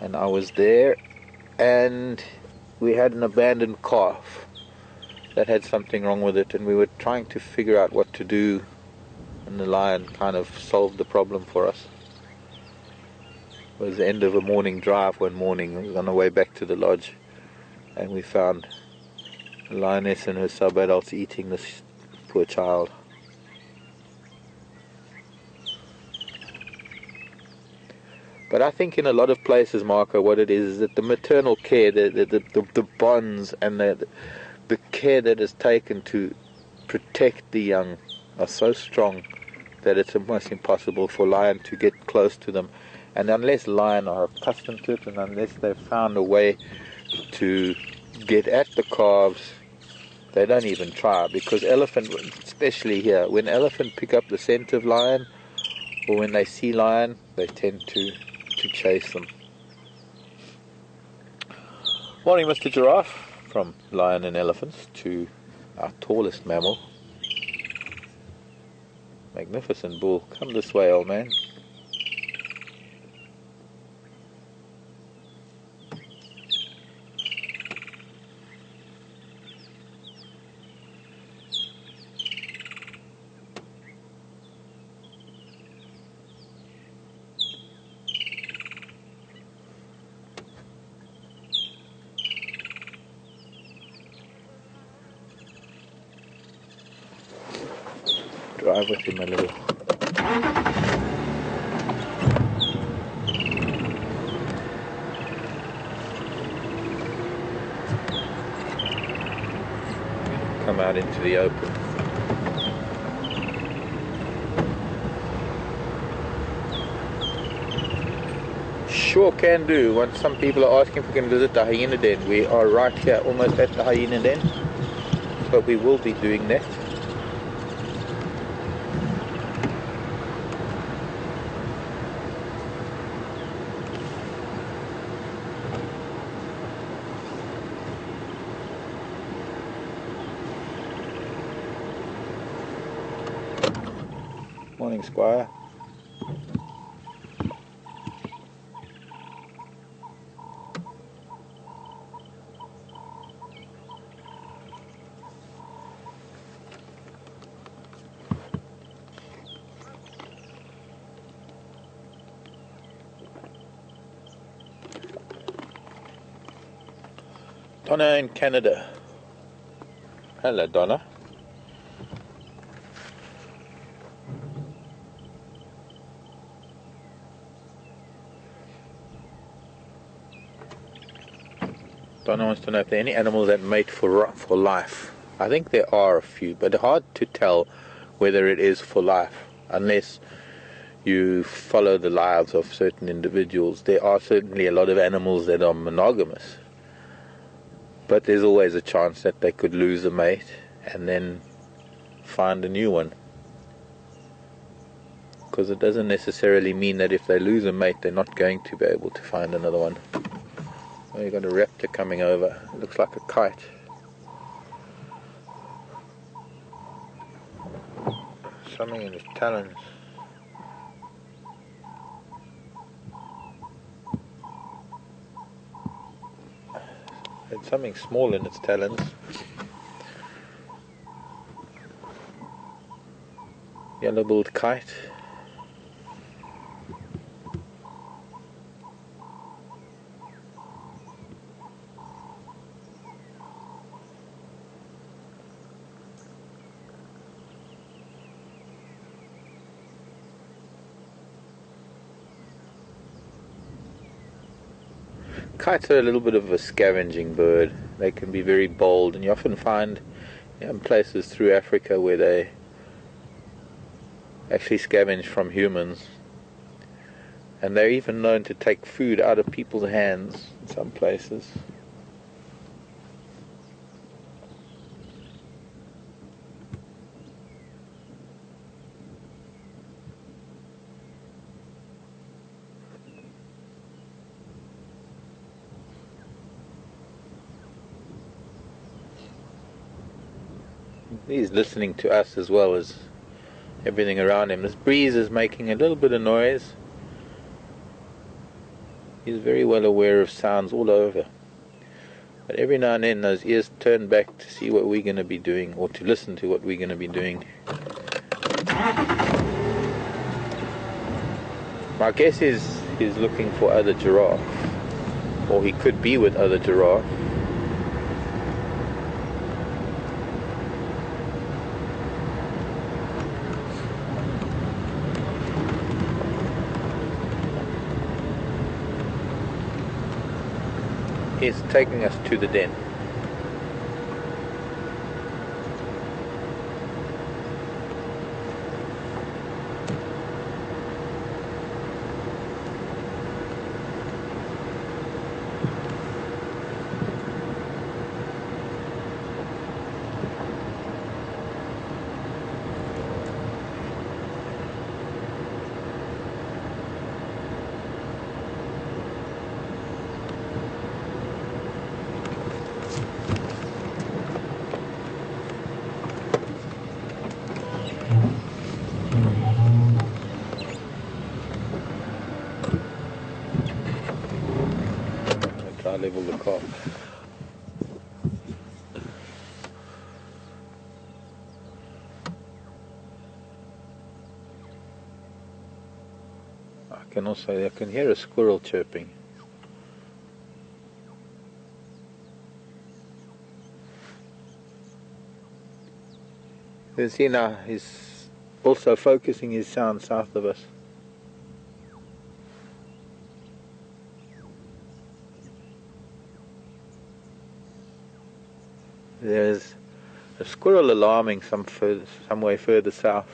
And I was there, and we had an abandoned calf that had something wrong with it, and we were trying to figure out what to do, and the lion kind of solved the problem for us. It was the end of a morning drive one morning. We were on our way back to the lodge, and we found a lioness and her sub-adults eating this poor child. But I think in a lot of places, Marco, what it is that the maternal care, the bonds and the care that is taken to protect the young are so strong that it's almost impossible for lion to get close to them. And unless lion are accustomed to it, and unless they've found a way to get at the calves They don't even try, because elephant, especially here, when elephant pick up the scent of lion, or when they see lion, they tend to chase them. Morning, Mr. Giraffe. From lion and elephants to our tallest mammal. Magnificent bull. Come this way, old man. Drive with him a little. Come out into the open. Sure can do. Once some people are asking if we can visit the hyena den. We are right here, almost at the hyena den. So we will be doing that. Morning, Squire. Donna in Canada. Hello, Donna. Donna wants to know if there are any animals that mate for life. I think there are a few, but hard to tell whether it is for life unless you follow the lives of certain individuals. There are certainly a lot of animals that are monogamous, but there's always a chance that they could lose a mate and then find a new one. Because it doesn't necessarily mean that if they lose a mate, they're not going to be able to find another one. Oh, you've got a raptor coming over. It looks like a kite. Something in his talons. It's something small in its talons. Yellow-billed kite. Kites are a little bit of a scavenging bird. They can be very bold, and you often find in places through Africa where they actually scavenge from humans, and they're even known to take food out of people's hands in some places. He's listening to us as well as everything around him. This breeze is making a little bit of noise. He's very well aware of sounds all over. But every now and then those ears turn back to see what we're going to be doing, or to listen to what we're going to be doing. My guess is he's looking for other giraffe, or he could be with other giraffe. He's taking us to the den. level the car. I can hear a squirrel chirping. You see now, he's also focusing his sound south of us. There's a squirrel alarming some way further south.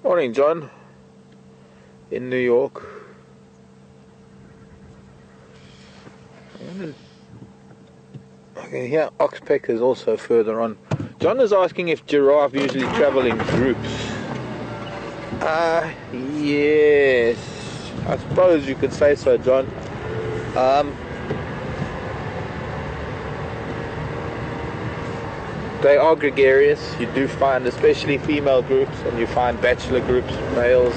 Morning, John, in New York. I can hear oxpeckers also further on. John is asking if giraffe usually travel in groups. Yes, I suppose you could say so, John. They are gregarious. You do find, especially female groups, and you find bachelor groups, males.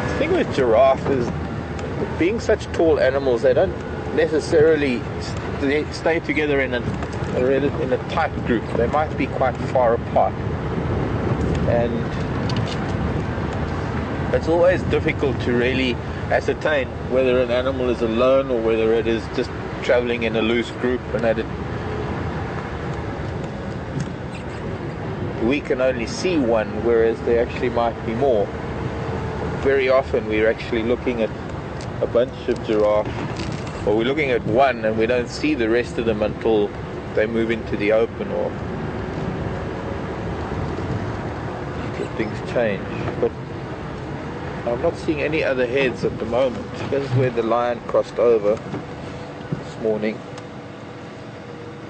The thing with giraffe is, being such tall animals, they don't necessarily stay together in a tight group. They might be quite far apart, and it's always difficult to really ascertain whether an animal is alone or whether it is just traveling in a loose group, and that we can only see one, whereas there actually might be more. Very often we're actually looking at a bunch of giraffe, or we're looking at one and we don't see the rest of them until they move into the open or things change. But I'm not seeing any other heads at the moment. This is where the lion crossed over this morning.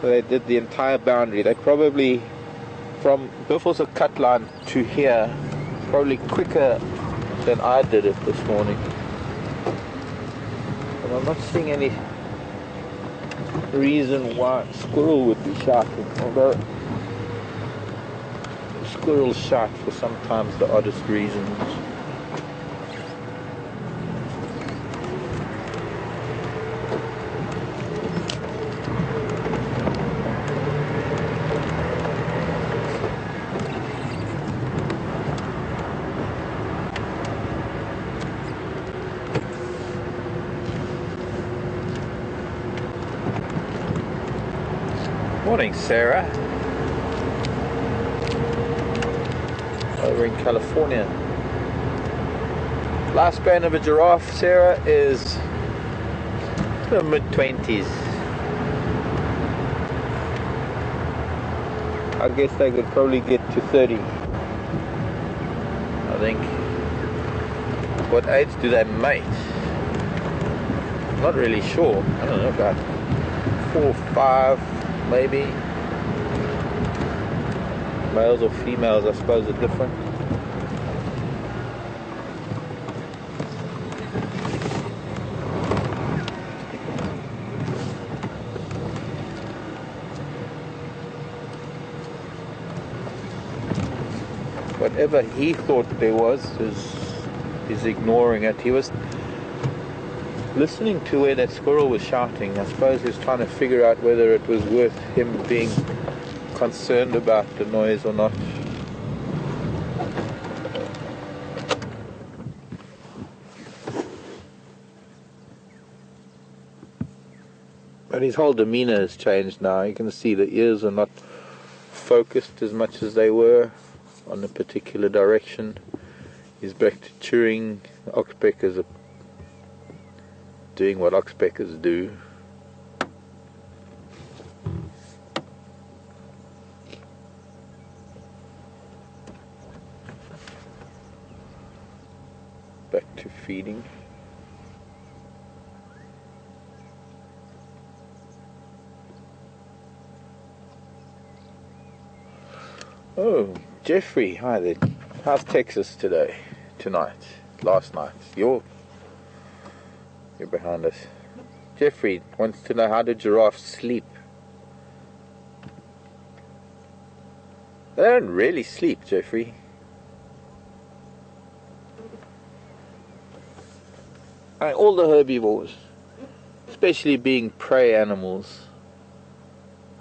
So they did the entire boundary. They probably, from Buffalo's a cut line to here, probably quicker than I did it this morning. And I'm not seeing any reason why a squirrel would be shouting, although squirrels shout for sometimes the oddest reasons. Morning, Sarah. Over in California. Lifespan of a giraffe, Sarah, is the mid-20s. I guess they could probably get to 30. I think. What age do they mate? Not really sure. I don't know, about 4 or 5. Maybe males or females, I suppose, are different. Whatever he thought there was is ignoring it. He was listening to where that squirrel was shouting. I suppose he was trying to figure out whether it was worth him being concerned about the noise or not. But his whole demeanor has changed now. You can see the ears are not focused as much as they were on a particular direction. He's back to chewing. Oxpeckers are doing what oxpeckers do. Back to feeding. Oh, Jeffrey, hi there. How's Texas today? Tonight? Last night? You're behind us. Jeffrey wants to know, how do giraffes sleep? They don't really sleep, Jeffrey. All the herbivores, especially being prey animals.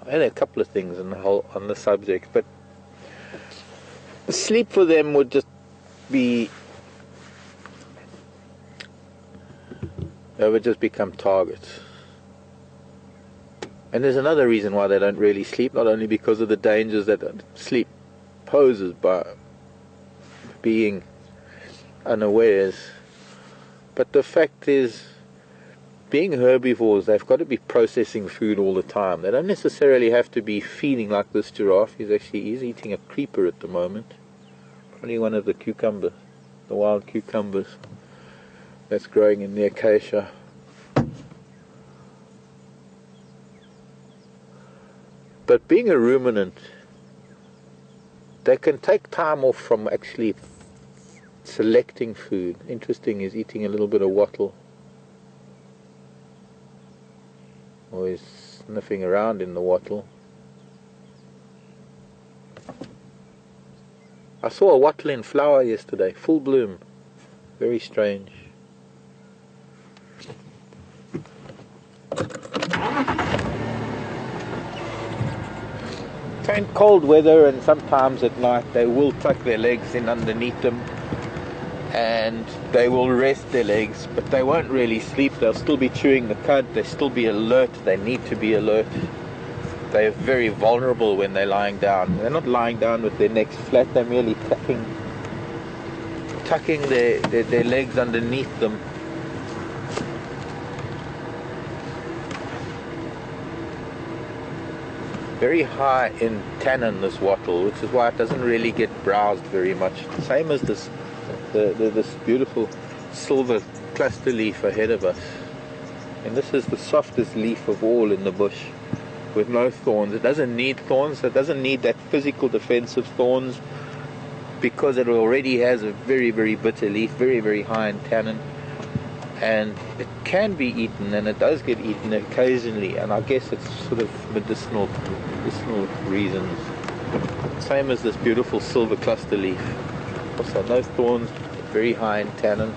I had a couple of things on the subject, but sleep for them would just be, they would just become targets. And there's another reason why they don't really sleep, not only because of the dangers that sleep poses by being unawares, but the fact is, being herbivores, they've got to be processing food all the time. They don't necessarily have to be feeding like this giraffe. He's eating a creeper at the moment. Probably one of the cucumbers, the wild cucumbers that's growing in the acacia. But being a ruminant, they can take time off from actually selecting food. Interesting, he's eating a little bit of wattle. Or he's sniffing around in the wattle. I saw a wattle in flower yesterday, full bloom. Very strange. It's in cold weather, and sometimes at night they will tuck their legs in underneath them and they will rest their legs, but they won't really sleep. They'll still be chewing the cud, they'll still be alert, they need to be alert. They're very vulnerable when they're lying down. They're not lying down with their necks flat, they're merely tucking their legs underneath them. Very high in tannin, this wattle, which is why it doesn't really get browsed very much. Same as this beautiful silver cluster leaf ahead of us. And this is the softest leaf of all in the bush, with no thorns. It doesn't need thorns, it doesn't need that physical defense of thorns, because it already has a very, very bitter leaf, very, very high in tannin. And it can be eaten, and it does get eaten occasionally, and I guess it's sort of medicinal reasons. Same as this beautiful silver cluster leaf. Also no thorns, very high in tannin.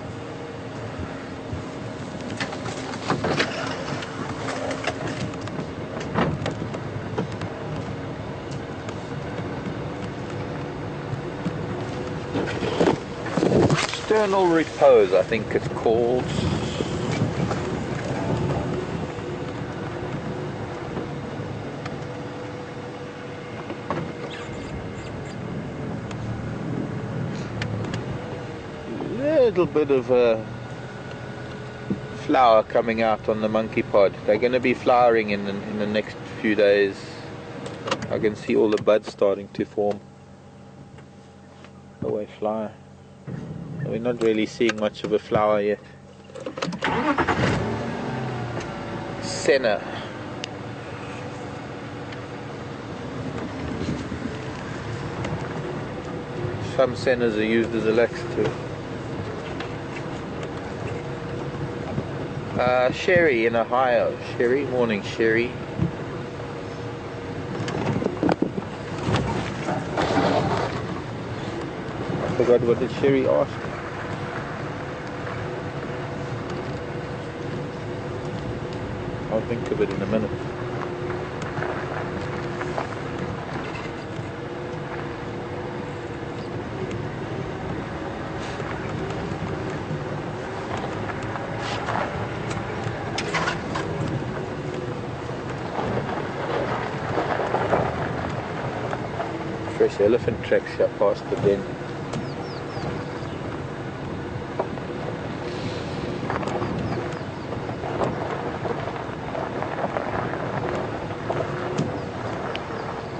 External repose, I think it's called. Little bit of a flower coming out on the monkey pod. They're going to be flowering in the next few days. I can see all the buds starting to form. Away fly. We're not really seeing much of a flower yet. Senna. Some sennas are used as a laxative. Sherry in Ohio. Sherry, morning Sherry. I forgot, what did Sherry ask? I'll think of it in a minute. Fresh elephant tracks here past the den.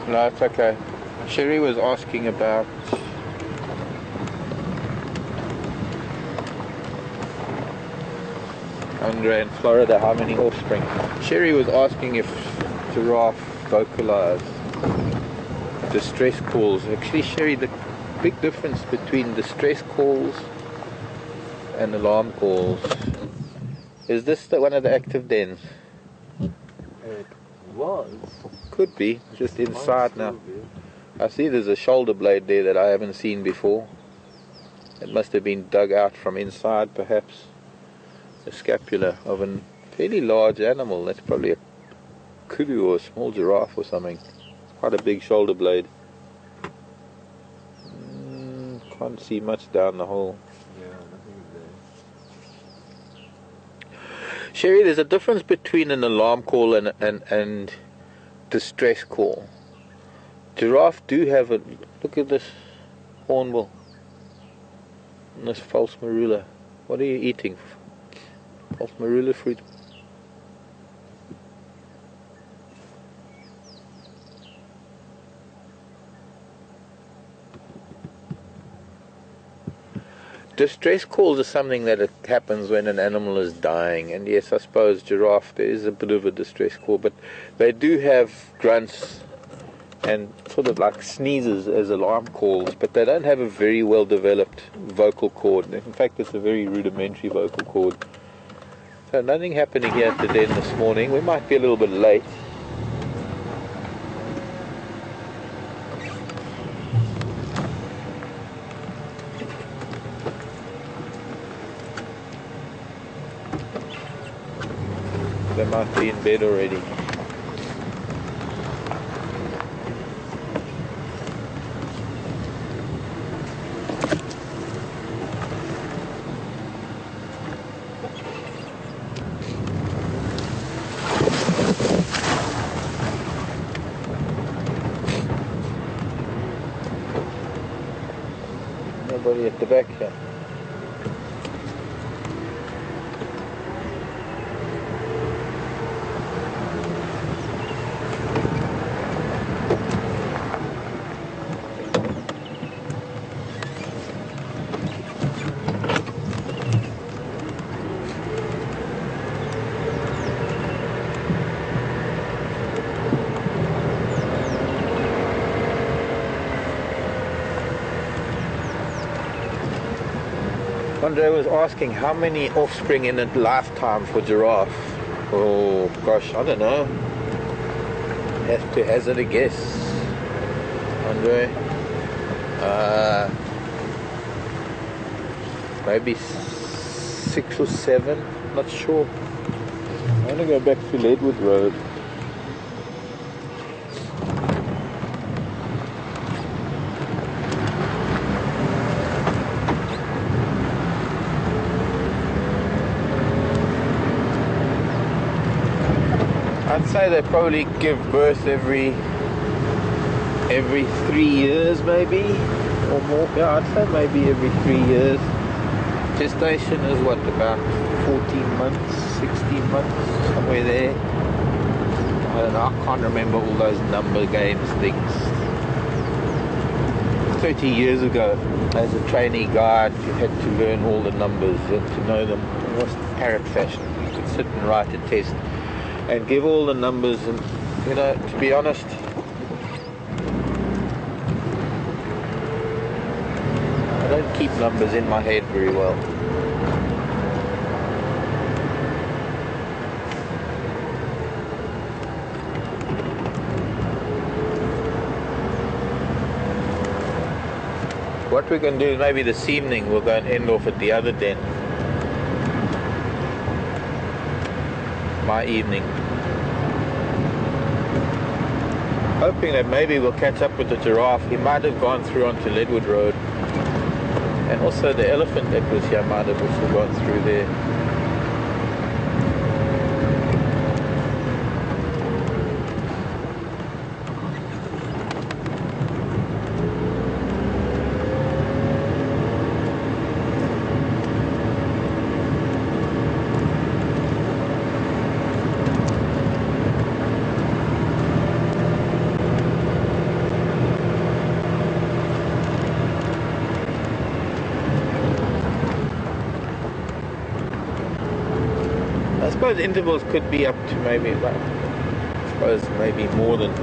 No, it's okay. Sherry was asking about Andre in Florida, how many offspring. Sherry was asking if giraffe vocalize distress calls. Actually, Sherry, the big difference between distress calls and alarm calls. Is this one of the active dens? It was. Could be, just inside now. I see there's a shoulder blade there that I haven't seen before. It must have been dug out from inside, perhaps. A scapula of a fairly large animal. That's probably a kudu or a small giraffe or something. Quite a big shoulder blade. Can't see much down the hole. Yeah, nothing there. Sherry, there's a difference between an alarm call and distress call. Giraffe do have a... Look at this hornbill. And this false marula. What are you eating? False marula fruit. Distress calls are something that happens when an animal is dying, and yes, I suppose giraffe, there is a bit of a distress call, but they do have grunts and sort of like sneezes as alarm calls, but they don't have a very well developed vocal cord. In fact, it's a very rudimentary vocal cord. So nothing happening here at the den this morning. We might be a little bit late. They might be in bed already. Nobody at the back here. Andre was asking how many offspring in a lifetime for giraffe. Oh gosh, I don't know. Have to hazard a guess. Andre. Maybe 6 or 7, not sure. I'm going to go back to Ledwood Road. I'd say they probably give birth every 3 years, maybe, or more. Yeah, I'd say maybe every 3 years. Gestation is what, about 14 months, 16 months, somewhere there. I don't know, I can't remember all those number games things. 30 years ago, as a trainee guide, you had to learn all the numbers and to know them. It was parrot fashion. You could sit and write a test and give all the numbers, and you know, to be honest, I don't keep numbers in my head very well. What we can do is maybe this evening we'll go and end off at the other den. My evening. Hoping that maybe we'll catch up with the giraffe. He might have gone through onto Ledwood Road. And also the elephant that was here might have also gone through there. suppose intervals could be up to maybe about, I suppose maybe more than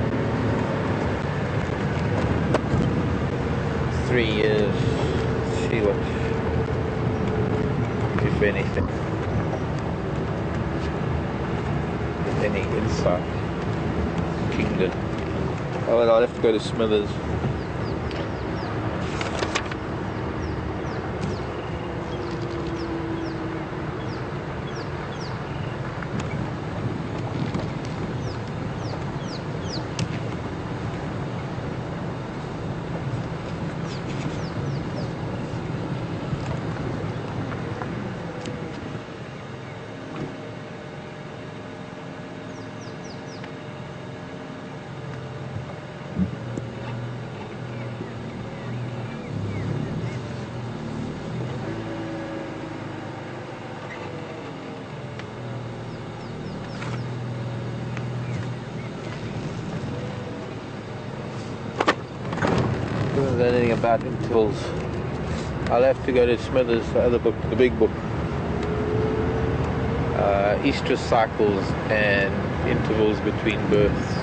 3 years. See what, if anything, any insight. Kingdom. Oh well, I'll have to go to Smithers. Doesn't know anything about intervals. I'll have to go to Smithers, the other book, the big book. Estrus cycles and intervals between births.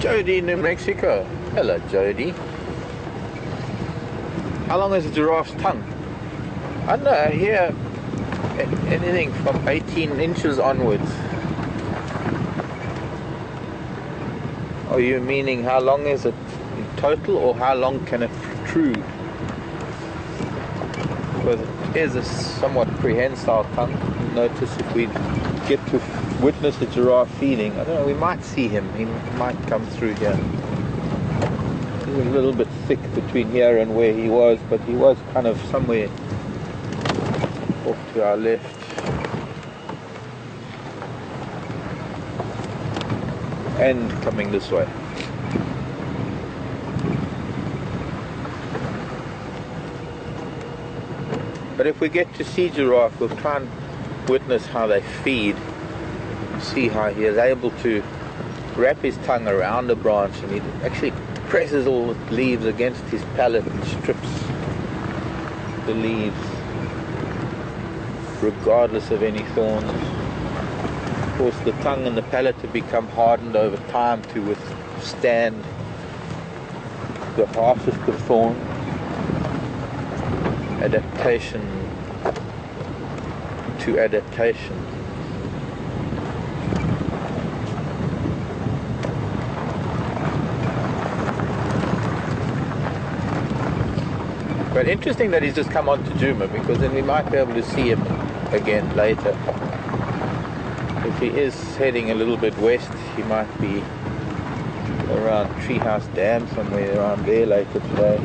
Jody, New Mexico. Hello, Jody. How long is a giraffe's tongue? I don't know, here anything from 18 inches onwards. Are you meaning how long is it in total, or how long can it protrude? Because it is a somewhat prehensile tongue. Notice if we get to witness a giraffe feeding, I don't know, we might see him. He might come through here. He's a little bit thick between here and where he was, but he was kind of somewhere off to our left. And coming this way. But if we get to see giraffe, we'll try and witness how they feed. See how he is able to wrap his tongue around a branch, and he actually presses all the leaves against his palate and strips the leaves regardless of any thorns. Of course, the tongue and the palate have become hardened over time to withstand the harshest of thorns. Adaptation to adaptation. But interesting that he's just come on to Djuma, because then we might be able to see him again later. If he is heading a little bit west, he might be around Treehouse Dam, somewhere around there later today.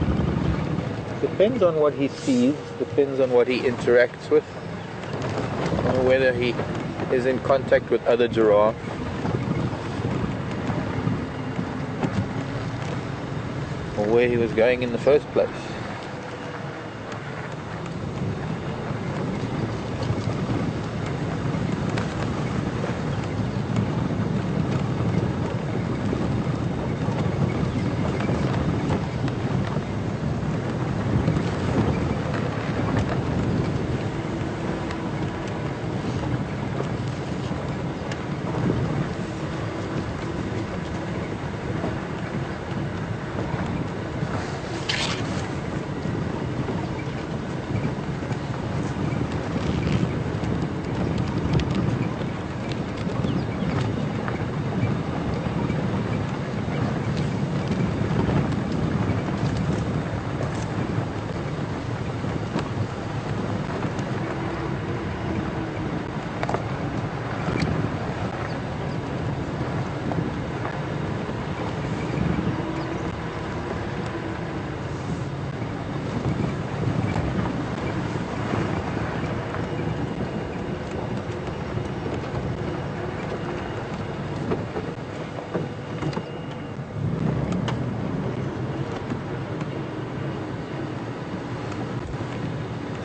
Depends on what he sees, depends on what he interacts with, or whether he is in contact with other giraffes. Or where he was going in the first place.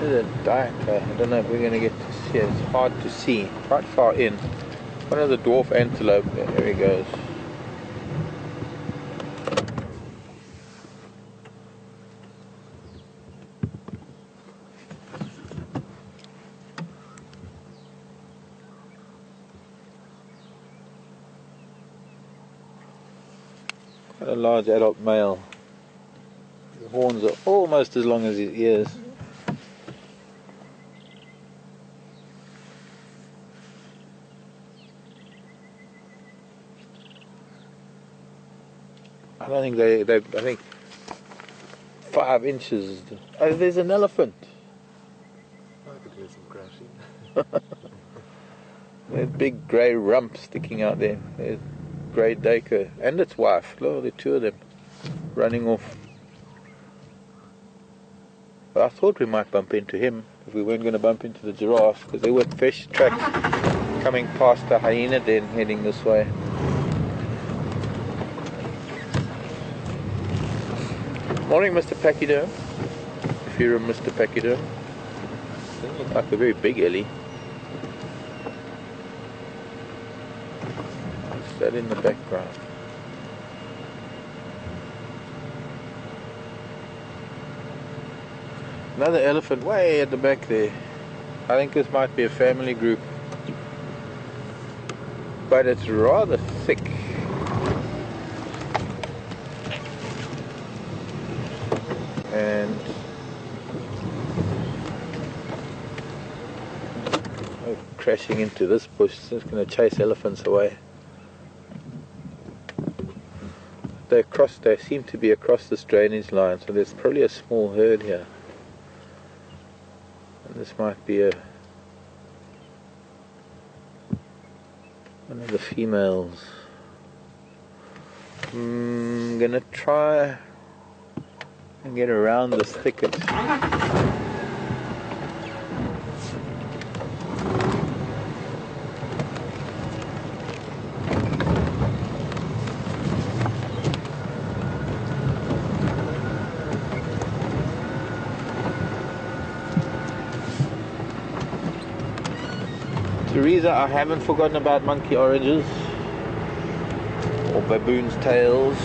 There's a duiker. I don't know if we're going to get to see it. It's hard to see. Quite far in. One of the dwarf antelope. There he goes. Quite a large adult male. The horns are almost as long as his ears. I don't think I think 5 inches. Oh, there's an elephant. I could hear some crashing. There's big grey rump sticking out there. There's grey Dacre and its wife. Look, the two of them running off. But I thought we might bump into him if we weren't going to bump into the giraffe, because there were fish tracks coming past the hyena den heading this way. Morning, Mr. Pachyderm. If you're a Mr. Pachyderm. Doesn't look like a very big ellie. What's that in the background? Another elephant way at the back there. I think this might be a family group. But it's rather thick. And crashing into this bush. It's going to chase elephants away. They seem to be across this drainage line, so there's probably a small herd here. And this might be one of the females. I'm going to try and get around this thicket. Teresa, I haven't forgotten about monkey oranges or baboon's tails.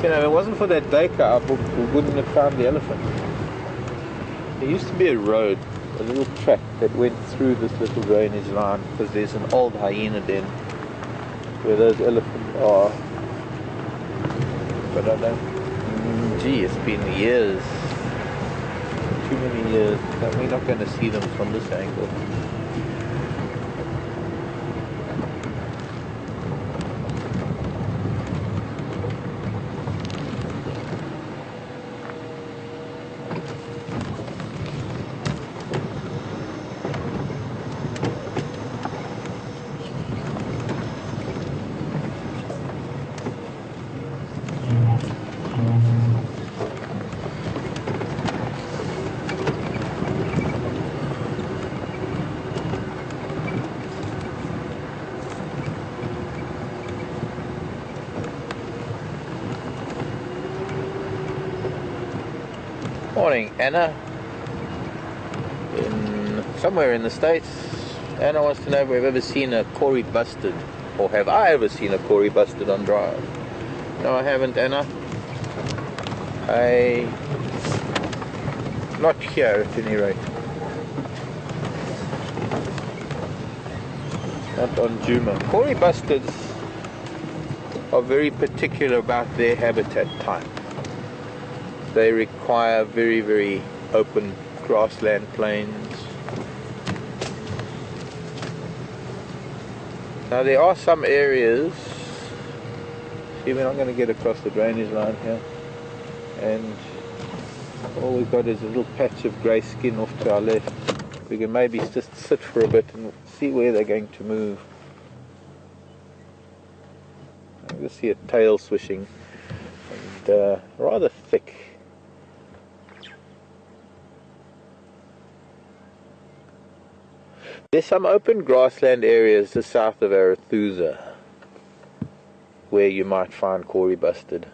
You know, if it wasn't for that Dacre, we wouldn't have found the elephant. There used to be a road, a little track that went through this little drainage line, because there's an old hyena den where those elephants are. But I don't. Gee, it's been years. Too many years. But we're not going to see them from this angle. Morning, Anna. Somewhere in the States, Anna wants to know if we've ever seen a Corey busted, or have I ever seen a Corey busted on drive. No, I haven't, Anna. Not here at any rate. Not on Djuma. Corey bustards are very particular about their habitat type. They require very, very open grassland plains. Now there are some areas, see, we're not going to get across the drainage line here, and all we've got is a little patch of grey skin off to our left. We can maybe just sit for a bit and see where they're going to move. I can see a tail swishing, and rather thick. There's some open grassland areas just south of Arethusa, where you might find Corey bustard.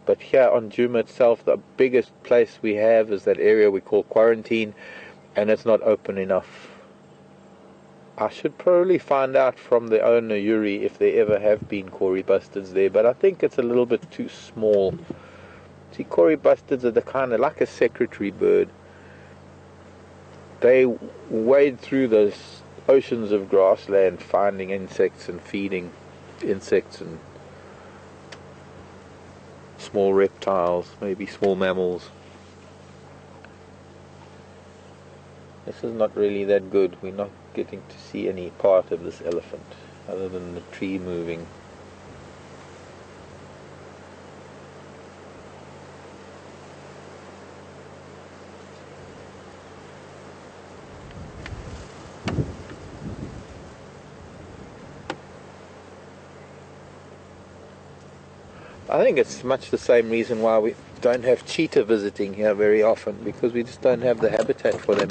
But here on Djuma itself, the biggest place we have is that area we call quarantine, and it's not open enough. I should probably find out from the owner Yuri if there ever have been Corey bustards there, but I think it's a little bit too small. See, Corey bustards are the kind of like a secretary bird. They wade through those oceans of grassland finding insects and feeding insects and small reptiles, maybe small mammals. This is not really that good. We're not getting to see any part of this elephant other than the tree moving. I think it's much the same reason why we don't have cheetah visiting here very often, because we just don't have the habitat for them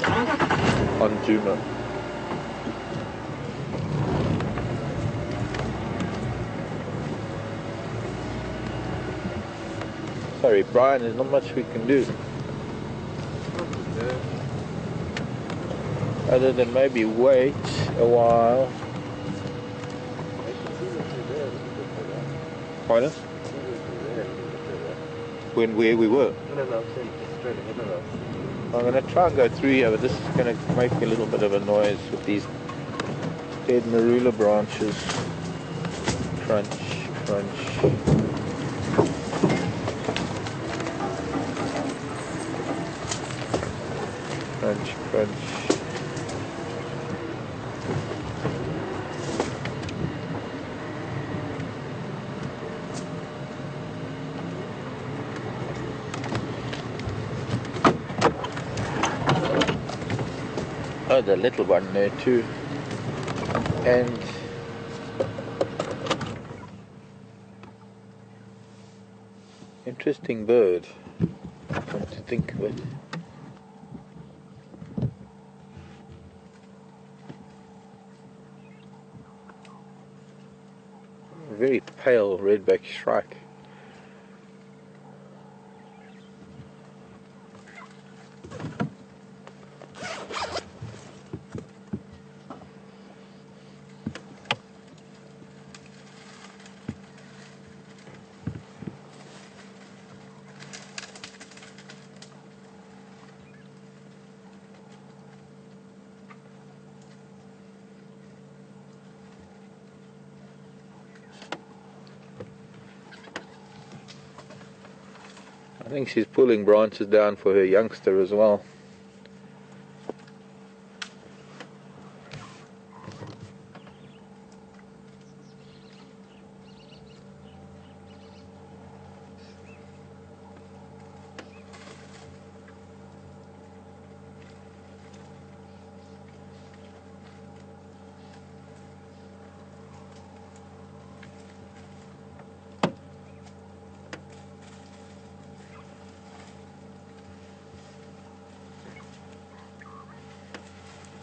on Djuma. Sorry, Brian, there's not much we can do. Other than maybe wait a while. Pardon? Where we were. No, straight ahead of us. I'm going to try and go through here, but this is going to make a little bit of a noise with these dead marula branches. Crunch, crunch. Crunch, crunch. Oh, the little one there too. And interesting bird. Come to think of it. Very pale redback shrike. I think she's pulling branches down for her youngster as well.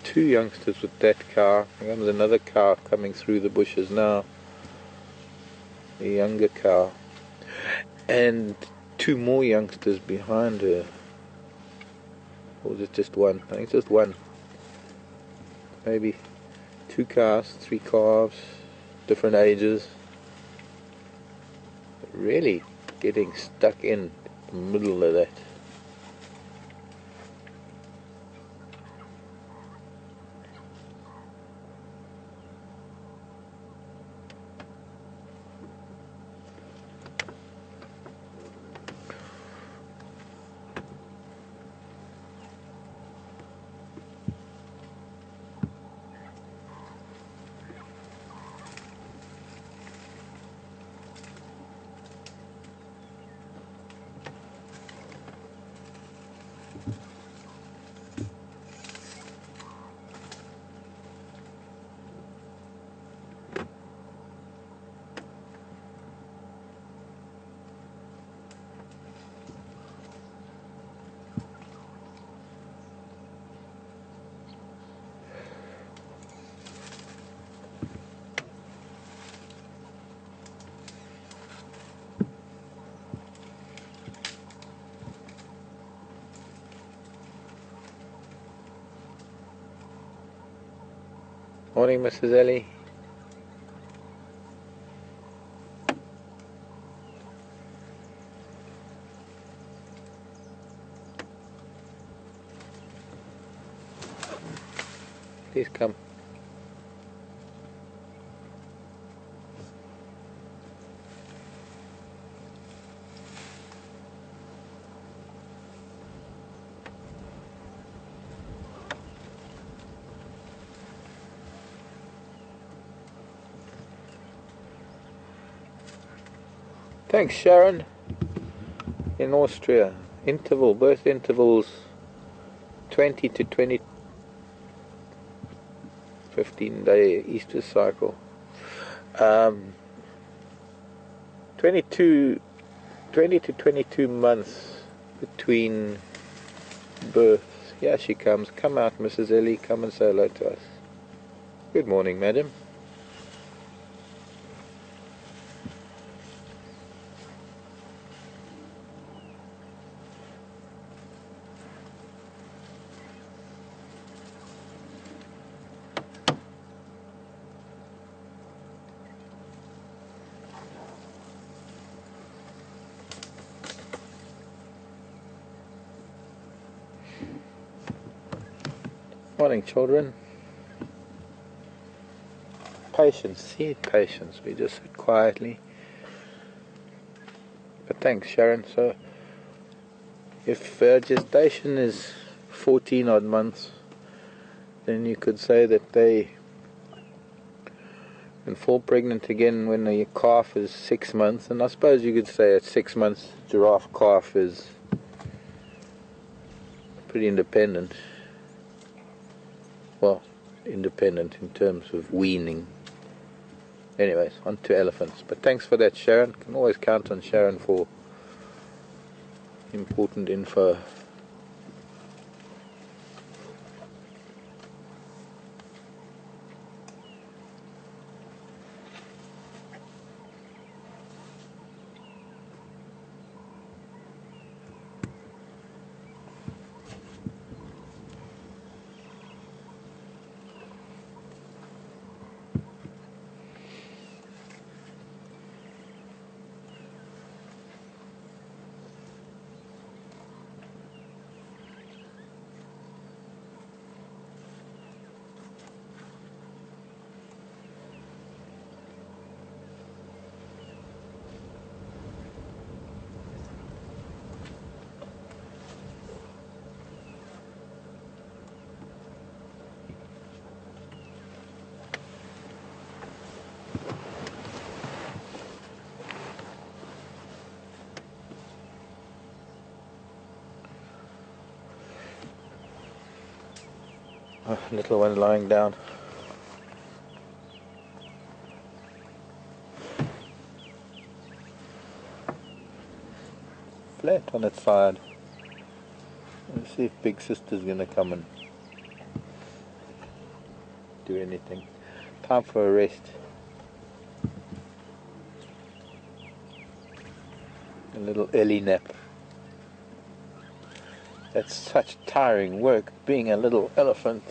Two youngsters with that car. There comes another car coming through the bushes now. A younger car. And two more youngsters behind her. Or is it just one? I think it's just one. Maybe two cars, three calves, different ages. Really getting stuck in the middle of that. Morning, Mrs. Ellie. Please come. Thanks, Sharon. In Austria, birth intervals 20 to 15-day Easter cycle. 20 to 22 months between births. Here she comes. Come out, Mrs. Ellie. Come and say hello to us. Good morning, madam. Morning, children. Patience, see patience. We just sit quietly. But thanks, Sharon. So, if gestation is 14 odd months, then you could say that they can fall pregnant again when the calf is 6 months. And I suppose you could say at 6 months, giraffe calf is pretty independent. Well, independent in terms of weaning. Anyways, on to elephants. But thanks for that, Sharon. Can always count on Sharon for important info. Oh, little one lying down. Flat on its side. Let's see if big sister's gonna come and do anything. Time for a rest. A little Ellie nap. That's such tiring work, being a little elephant.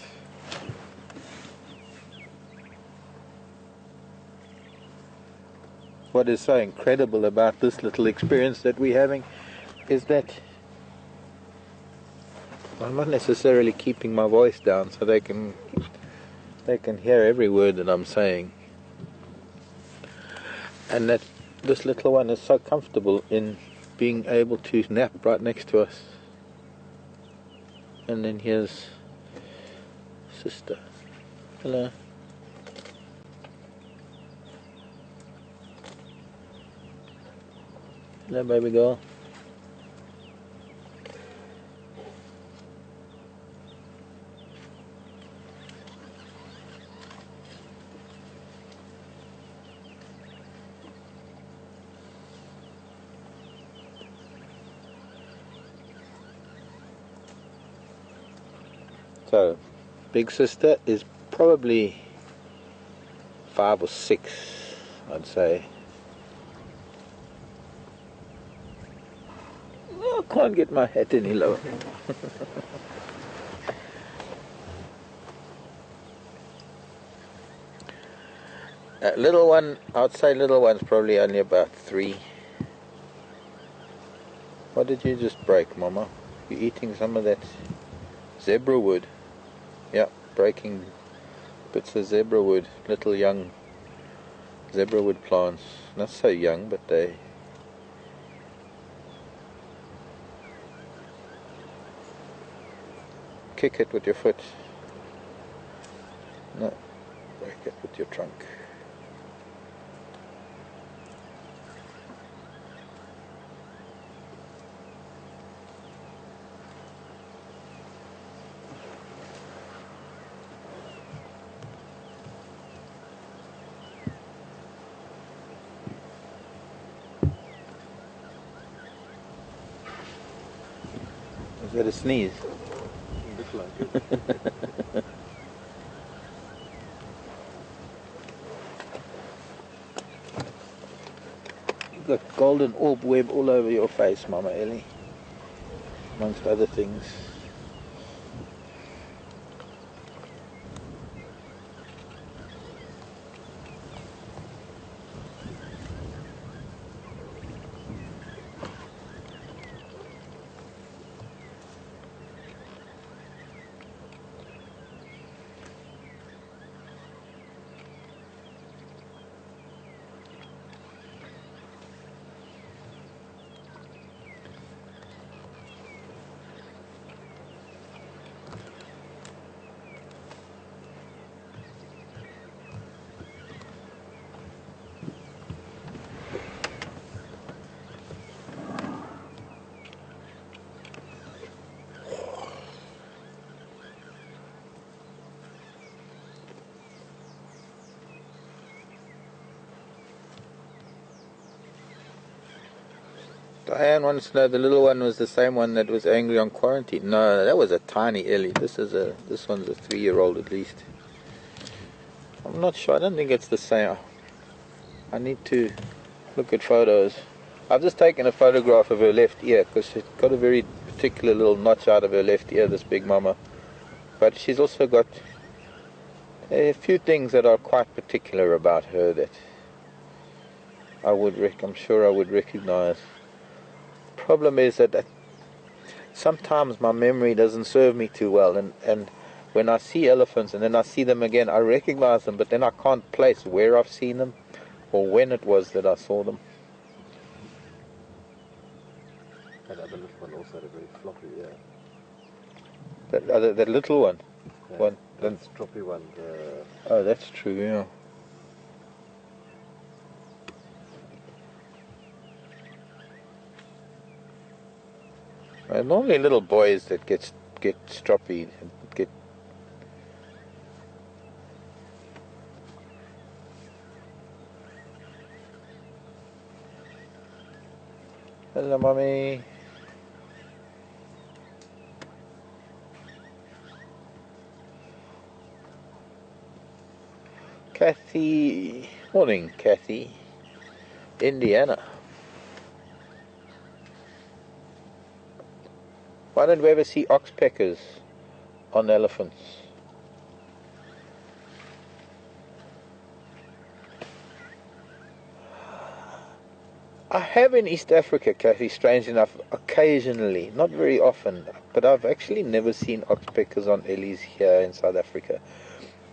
What is so incredible about this little experience that we're having is that I'm not necessarily keeping my voice down so they can hear every word that I'm saying. And that this little one is so comfortable in being able to nap right next to us. And then here's sister. Hello. Hello, baby girl. So, big sister is probably 5 or 6, I'd say. Oh, I can't get my hat any lower. Little one, I'd say little one's probably only about 3. What did you just break, Mama? You're eating some of that zebra wood. Yeah, breaking bits of zebra wood, little young zebra wood plants. Not so young, but they... Kick it with your foot. No, break it with your trunk. Is that a sneeze? Look like it. You've got golden orb web all over your face, Mama Ellie, amongst other things. Diane wants to know the little one was the same one that was angry on quarantine. No, that was a tiny Ellie. This one's a 3-year-old at least. I'm not sure. I don't think it's the same. I need to look at photos. I've just taken a photograph of her left ear because she's got a very particular little notch out of her left ear, this big mama. But she's also got a few things that are quite particular about her that I'm sure I would recognize. Problem is that sometimes my memory doesn't serve me too well, and when I see elephants and then I see them again, I recognize them, but then I can't place where I've seen them or when it was that I saw them. That other little one also had a very floppy ear. That little one? Yeah, that stroppy one. Oh, that's true, yeah. Normally little boys that get stroppy, get... Hello, Mommy. Kathy. Morning, Kathy. Indiana. Why don't we ever see oxpeckers on elephants? I have in East Africa, Kathy, strange enough, occasionally, not very often, but I've actually never seen oxpeckers on ellies here in South Africa.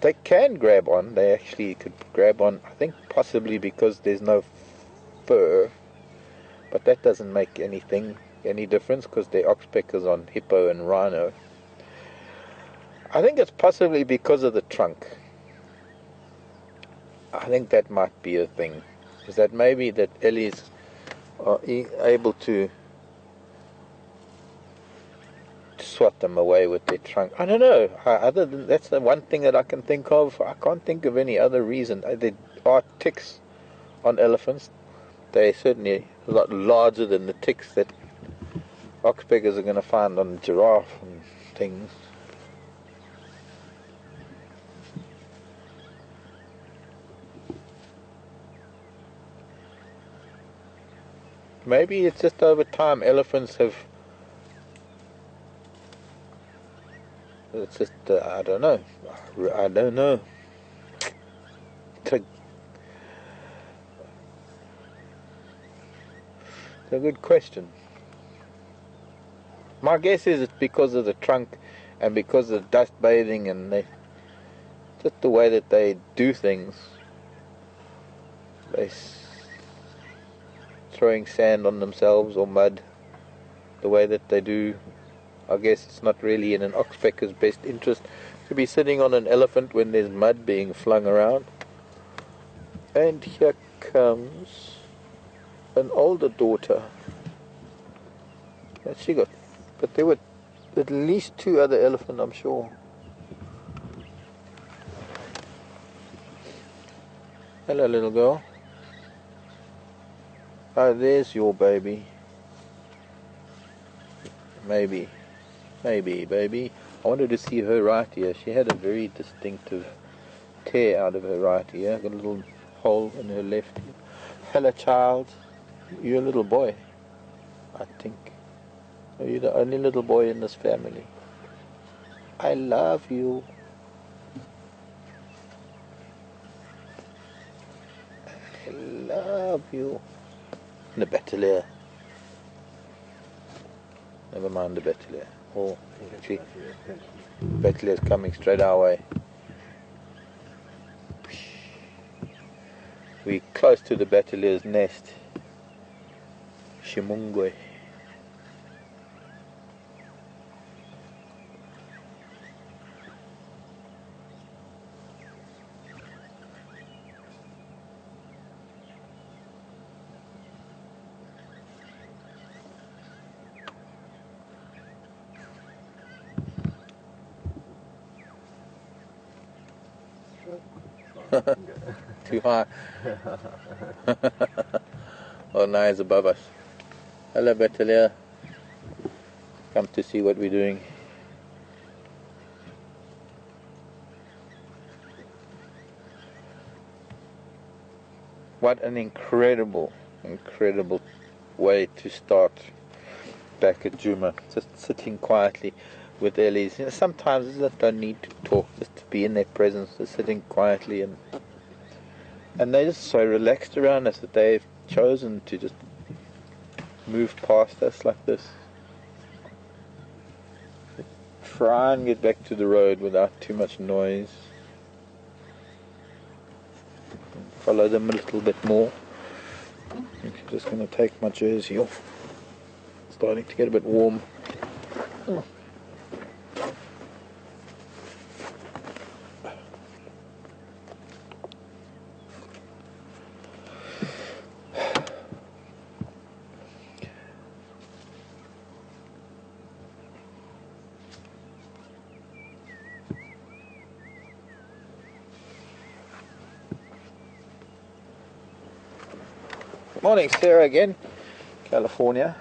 They can grab on, they actually could grab on, I think possibly because there's no fur, but that doesn't make any difference because they're oxpeckers on hippo and rhino. I think it's possibly because of the trunk. I think that might be a thing. Is that maybe that ellies are able to swat them away with their trunk. I don't know. Other than that's the one thing that I can think of. I can't think of any other reason. There are ticks on elephants. They're certainly a lot larger than the ticks that oxpeckers are going to find on giraffe and things. Maybe it's just over time elephants have... It's just, I don't know. It's a good question. My guess is it's because of the trunk and because of dust bathing and just the way that they do things. They throwing sand on themselves or mud the way that they do. I guess it's not really in an oxpecker's best interest to be sitting on an elephant when there's mud being flung around. And here comes an older daughter. And she got, but there were at least 2 other elephants, I'm sure. Hello, little girl. Oh, there's your baby. Maybe, baby. I wanted to see her right ear. She had a very distinctive tear out of her right ear. Got a little hole in her left ear. Hello, child. You're a little boy, I think. Are you the only little boy in this family? I love you. I love you. The Battalier. Never mind the Battalier. Oh, actually, Battalier's coming straight our way. We're close to the Battalier's nest. Shimungwe. Too high. Oh, now he's above us. Hello, Battalier. Come to see what we're doing. What an incredible way to start back at Djuma. Just sitting quietly with Ellie's. You know, sometimes you just don't need to talk, just to be in their presence, just sitting quietly, and they're just so relaxed around us that they've chosen to just move past us like this. Try and get back to the road without too much noise. Follow them a little bit more. I'm just going to take my jersey off. It's starting to get a bit warm. Oh. Morning, Sarah again, California.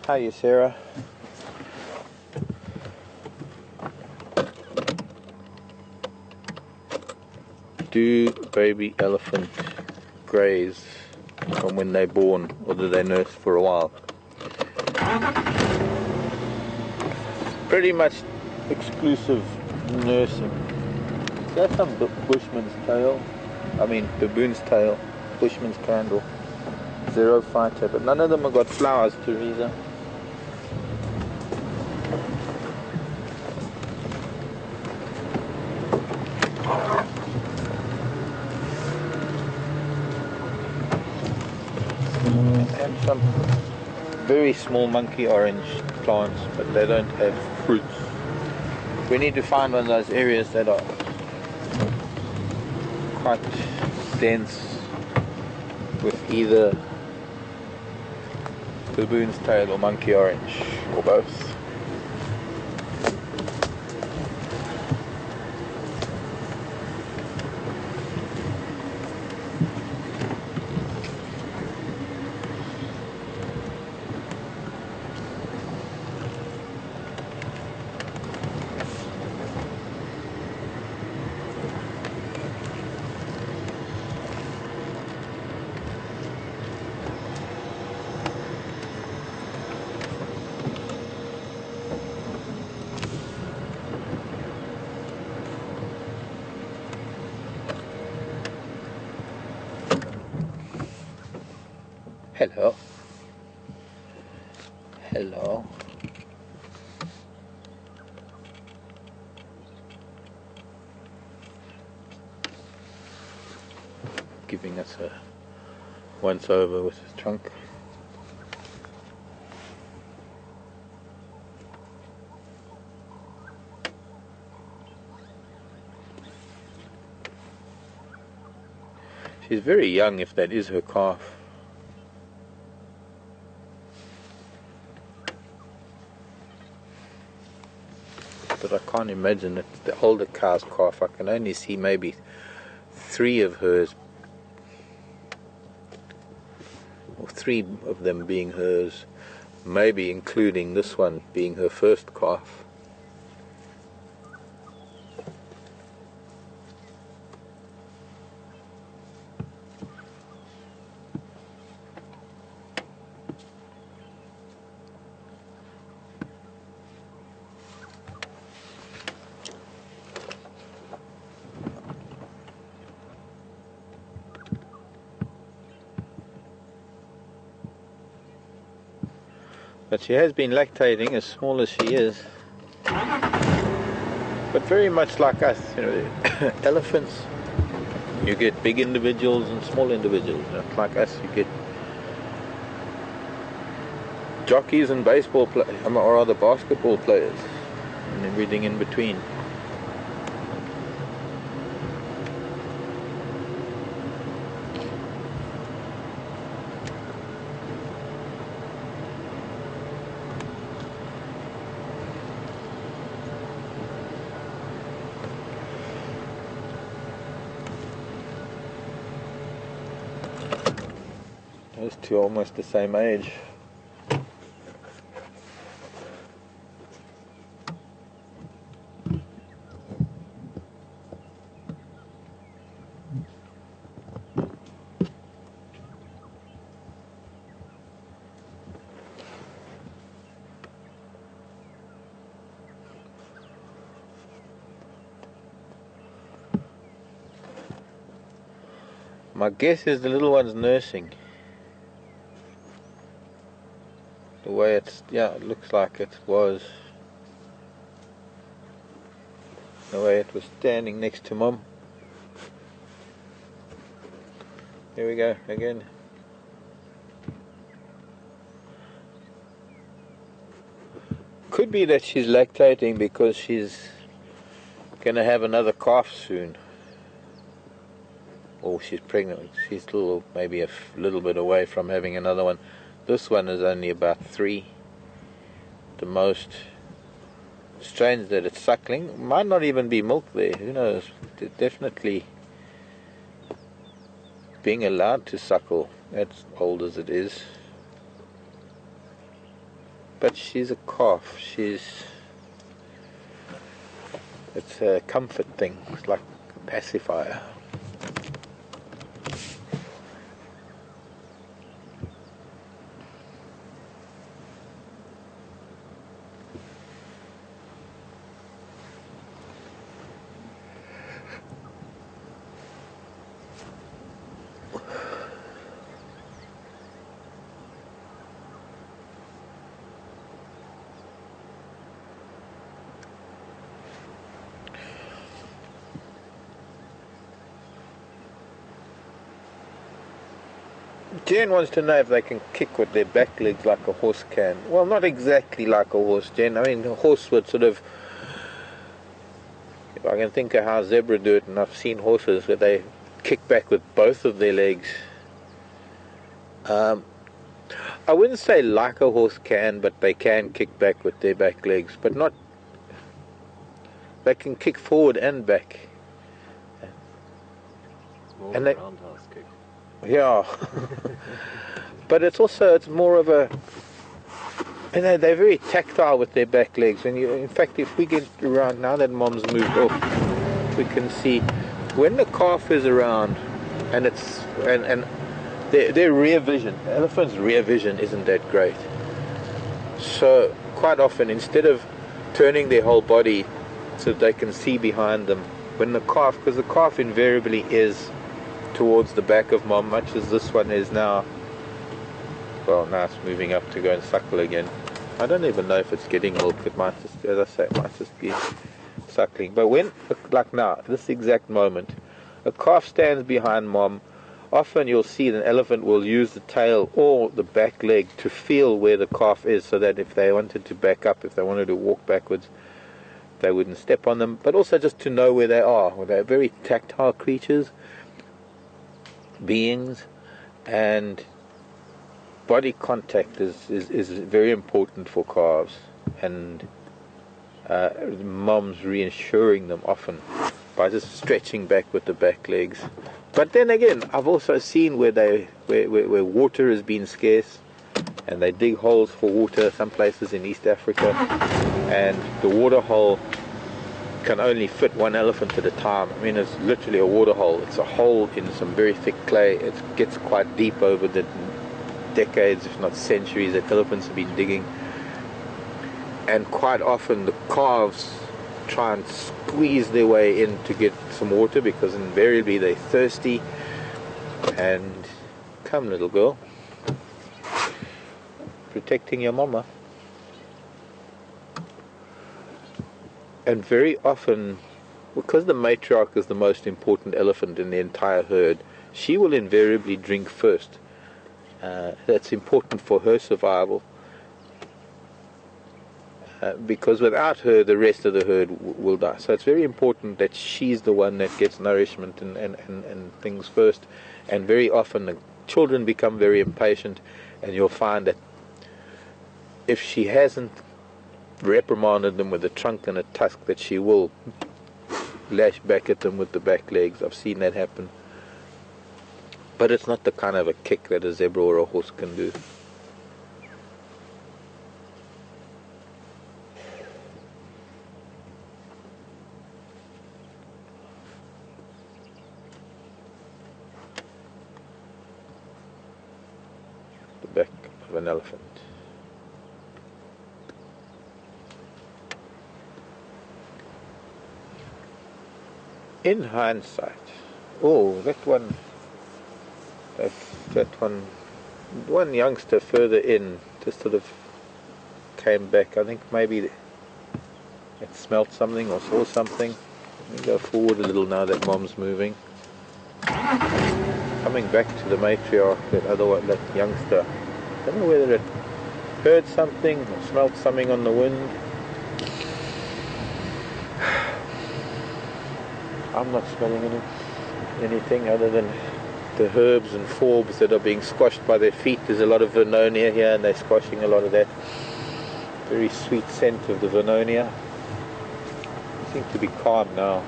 How are you, Sarah? Do baby elephant graze from when they're born, or do they nurse for a while? Pretty much exclusive nursing. That's some bushman's tail. I mean, baboon's tail. Bushman's candle, zero fighter, but none of them have got flowers, Teresa. And some very small monkey orange plants, but they don't have fruits. We need to find one of those areas that are quite dense with either baboon's tail or monkey orange, or both. Hello. Hello. Giving us a once over with his trunk. She's very young, if that is her calf. But I can't imagine it's the older cow's calf. I can only see maybe 3 of hers, or 3 of them being hers, maybe including this one being her first calf. But she has been lactating, as small as she is. But very much like us, you know, elephants, you get big individuals and small individuals. You know, like us, you get jockeys and baseball players, or rather basketball players, and everything in between. Those two are almost the same age. My guess is the little one's nursing. The way it's, yeah, it looks like it was. The way it was standing next to Mum. Here we go, again. Could be that she's lactating because she's going to have another calf soon. Or she's pregnant. She's still maybe a little bit away from having another one. This one is only about 3. The most. Strange that it's suckling. Might not even be milk there. Who knows? Definitely being allowed to suckle, as old as it is. But she's a calf. It's a comfort thing. It's like a pacifier. Jen wants to know if they can kick with their back legs like a horse can. Well, not exactly like a horse, Jen. I mean, a horse would sort of... If I can think of how zebra do it, and I've seen horses where they kick back with both of their legs. I wouldn't say like a horse can, but they can kick back with their back legs. But not... They can kick forward and back. More And of a they... roundhouse kick. Yeah, but it's more of a, and they're very tactile with their back legs. And in fact, if we get around, now that Mom's moved off, we can see when the calf is around, and their rear vision, elephants' rear vision isn't that great. So quite often, instead of turning their whole body so that they can see behind them, when the calf, because the calf invariably is towards the back of Mom, much as this one is now. Well, now it's moving up to go and suckle again. I don't even know if it's getting milk. It might just, as I say, it might just be suckling. But when, like now, this exact moment, a calf stands behind mom. Often you'll see an elephant will use the tail or the back leg to feel where the calf is, so that if they wanted to back up, if they wanted to walk backwards, they wouldn't step on them. But also just to know where they are. They're very tactile creatures, beings, and body contact is very important for calves, and mom's reassuring them often by just stretching back with the back legs. But then again, I've also seen where water has been scarce, and they dig holes for water, some places in East Africa, and the water hole can only fit one elephant at a time. I mean, it's literally a water hole. It's a hole in some very thick clay. It gets quite deep over the decades, if not centuries, that elephants have been digging. And quite often the calves try and squeeze their way in to get some water, because invariably they're thirsty. And come, little girl, protecting your mama. And very often, because the matriarch is the most important elephant in the entire herd, she will invariably drink first. That's important for her survival, because without her the rest of the herd will die. So it's very important that she's the one that gets nourishment and things first. And very often the children become very impatient, and you'll find that if she hasn't reprimanded them with a trunk and a tusk, that she will lash back at them with the back legs. I've seen that happen. But it's not the kind of a kick that a zebra or a horse can do. The back of an elephant. In hindsight, oh, that one youngster further in just sort of came back. I think maybe it smelt something or saw something. Let me go forward a little now that mom's moving. Coming back to the matriarch, that youngster. I don't know whether it heard something or smelt something on the wind. I'm not smelling anything other than the herbs and forbs that are being squashed by their feet. There's a lot of vernonia here, and they're squashing a lot of that. Very sweet scent of the vernonia. They seem to be calm now.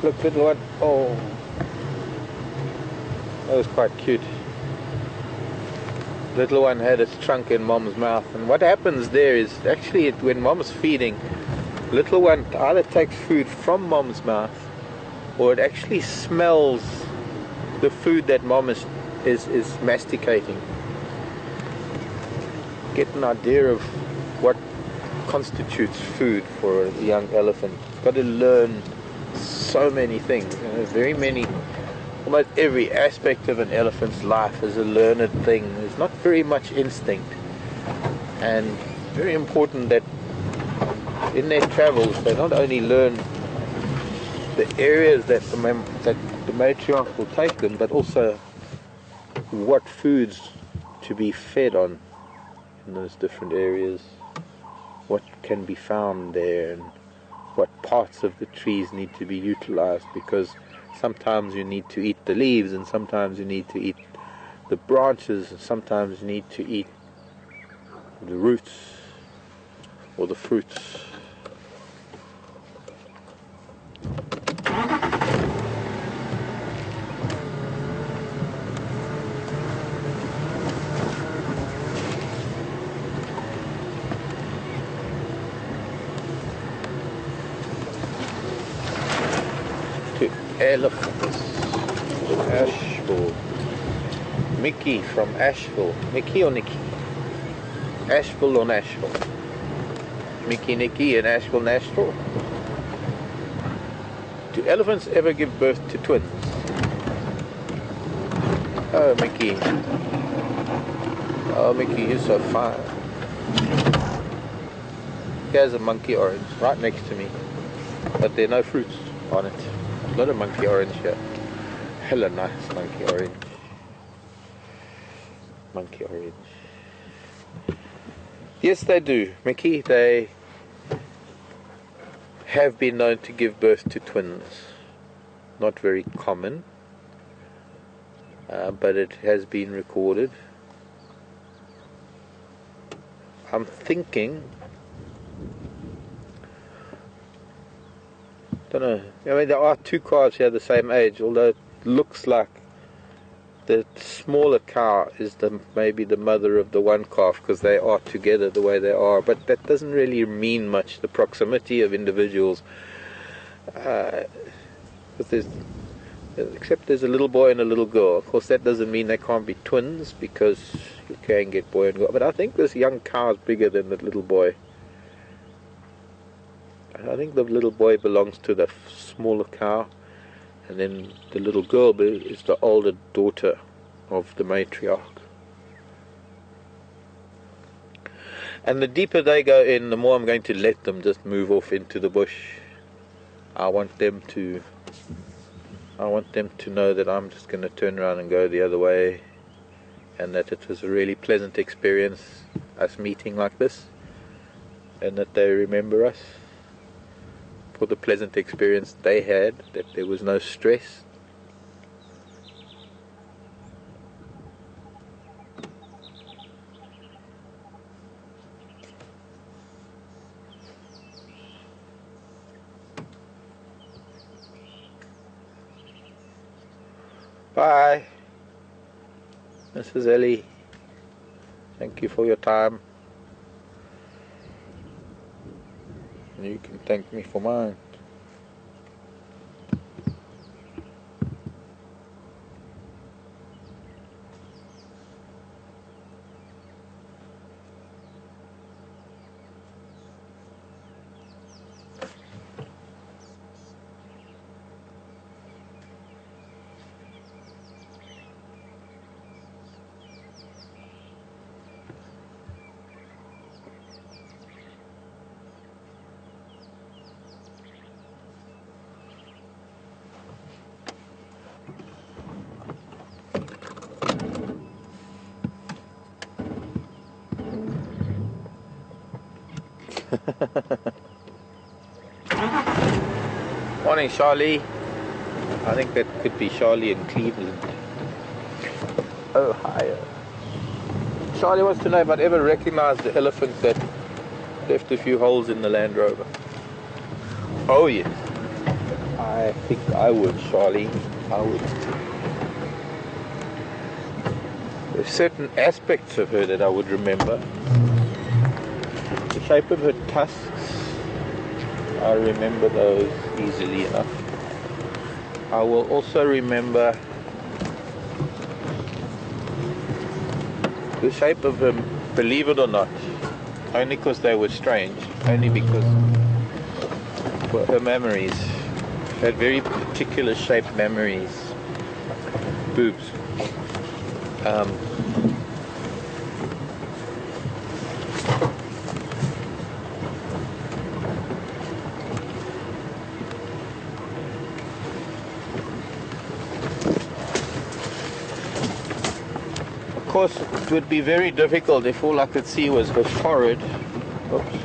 Look, little one. Oh, that was quite cute. Little one had its trunk in mom's mouth, and what happens there is actually when mom's feeding, little one either takes food from mom's mouth, or it actually smells the food that mom is masticating. Get an idea of what constitutes food for a young elephant. It's got to learn so many things, very many, almost every aspect of an elephant's life is a learned thing. There's not very much instinct, and very important that in their travels they not only learn the areas that the matriarch will take them, but also what foods to be fed on in those different areas, what can be found there, and what parts of the trees need to be utilized, because sometimes you need to eat the leaves, and sometimes you need to eat the branches, and sometimes you need to eat the roots or the fruits. To elephants, Asheville. Mickey from Asheville. Mickey or Nicky? Asheville or Nashville? Mickey, Nicky and Asheville, Nashville. Do elephants ever give birth to twins? Oh, Mickey. Oh, Mickey, you're so fine. Here's a monkey orange right next to me, but there are no fruits on it. A lot of monkey orange here. Hella nice monkey orange. Monkey orange. Yes, they do, Mickey. They have been known to give birth to twins. Not very common, but it has been recorded. I'm thinking, don't know, I mean there are two calves here the same age, although it looks like the smaller cow is maybe the mother of the one calf, because they are together the way they are, but that doesn't really mean much, the proximity of individuals, except there's a little boy and a little girl. Of course that doesn't mean they can't be twins, because you can get boy and girl, but I think this young cow is bigger than the little boy. I think the little boy belongs to the smaller cow, and then the little girl is the older daughter of the matriarch. And the deeper they go in, the more I'm going to let them just move off into the bush. I want them to know that I'm just going to turn around and go the other way, and that it was a really pleasant experience, us meeting like this, and that they remember us for the pleasant experience they had, that there was no stress. Bye, Mrs. Ellie. Thank you for your time. And you can thank me for mine. Morning, Charlie. I think that could be Charlie in Cleveland, Ohio. Charlie wants to know if I'd ever recognized the elephant that left a few holes in the Land Rover. Oh yes, I think I would, Charlie. I would. There's certain aspects of her that I would remember. The shape of her tusks, I remember those easily enough. I will also remember the shape of them, believe it or not, only because they were strange, only because her memories had very particular shaped memories. Boobs. Of course, it would be very difficult if all I could see was her forehead. Oops.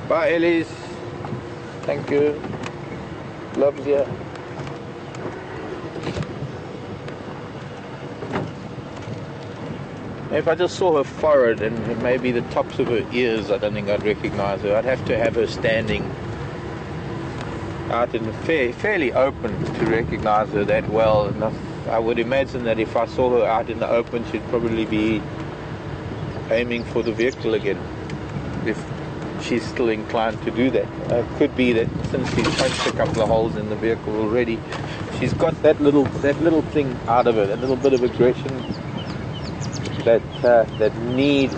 Bye, Elise. Thank you. Loves you. If I just saw her forehead and maybe the tops of her ears, I don't think I'd recognize her. I'd have to have her standing out in the fairly open to recognize her that well. And I would imagine that if I saw her out in the open, she'd probably be aiming for the vehicle again, if she's still inclined to do that. It could be that since she's punched a couple of holes in the vehicle already, she's got that little thing out of it, a little bit of aggression, that need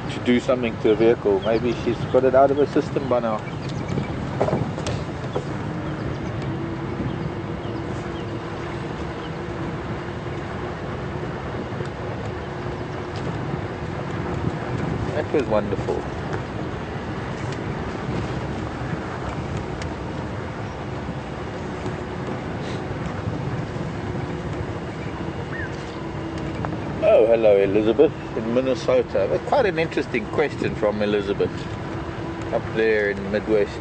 to do something to a vehicle. Maybe she's got it out of her system by now. That was wonderful. Oh, hello Elizabeth in Minnesota. That's quite an interesting question from Elizabeth up there in the Midwest.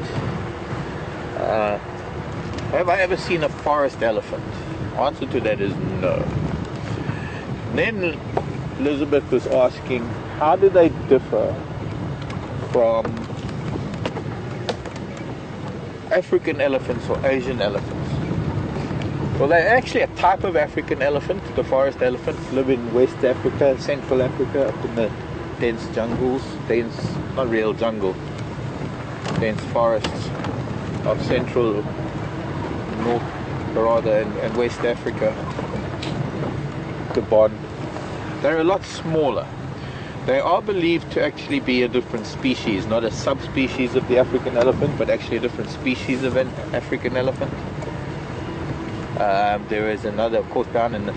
Have I ever seen a forest elephant? Answer to that is no. Then Elizabeth was asking, how do they differ from African elephants or Asian elephants? Well, they're actually a type of African elephant. The forest elephants live in West Africa, Central Africa, up in the dense jungles, not real jungle, dense forests of Central, North, and West Africa, Gabon. They're a lot smaller. They are believed to actually be a different species, not a subspecies of the African elephant, but actually a different species of an African elephant. There is another, of course, down in the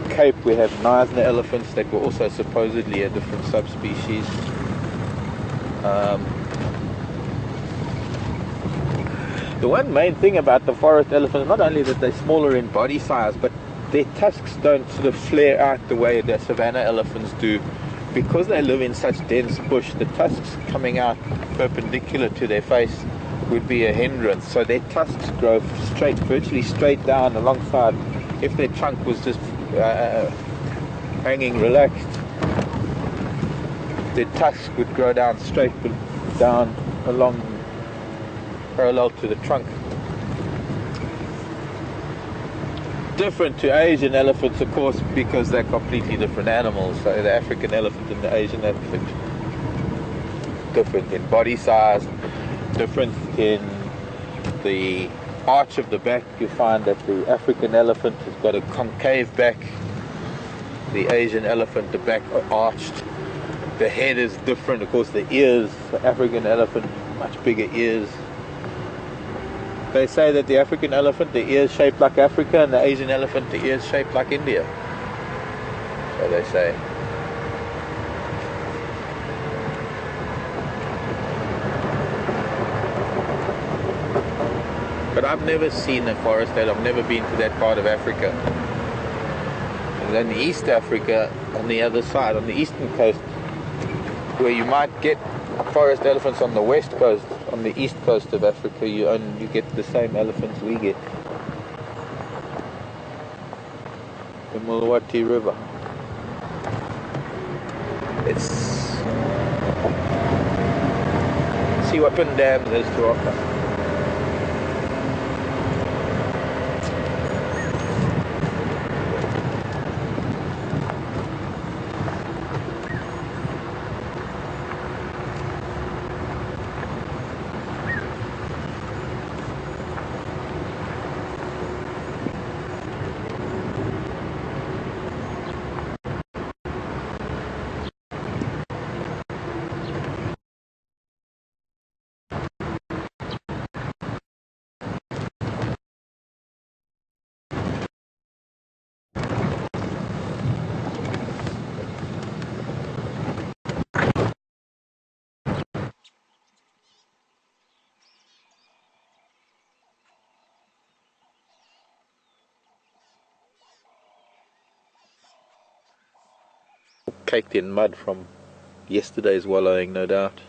Cape we have Knysna elephants that were also supposedly a different subspecies. The one main thing about the forest elephants, not only that they're smaller in body size, but their tusks don't sort of flare out the way the savanna elephants do. Because they live in such dense bush, the tusks coming out perpendicular to their face would be a hindrance. So their tusks grow straight, virtually straight down alongside. If their trunk was just hanging relaxed, their tusks would grow down straight down along parallel to the trunk. Different to Asian elephants, of course, because they're completely different animals. So the African elephant and the Asian elephant, different in body size, different in the arch of the back. You find that the African elephant has got a concave back. The Asian elephant, the back arched. The head is different. Of course, the ears, the African elephant, much bigger ears. They say that the African elephant, the ears shaped like Africa, and the Asian elephant, the ears shaped like India. So they say. But I've never seen a forest elephant. I've never been to that part of Africa. And then East Africa, on the other side, on the eastern coast, where you might get forest elephants on the west coast, on the east coast of Africa, you get the same elephants we get. The Mulwati River. Let's see what Pin Dam is to offer. Caked in mud from yesterday's wallowing, no doubt.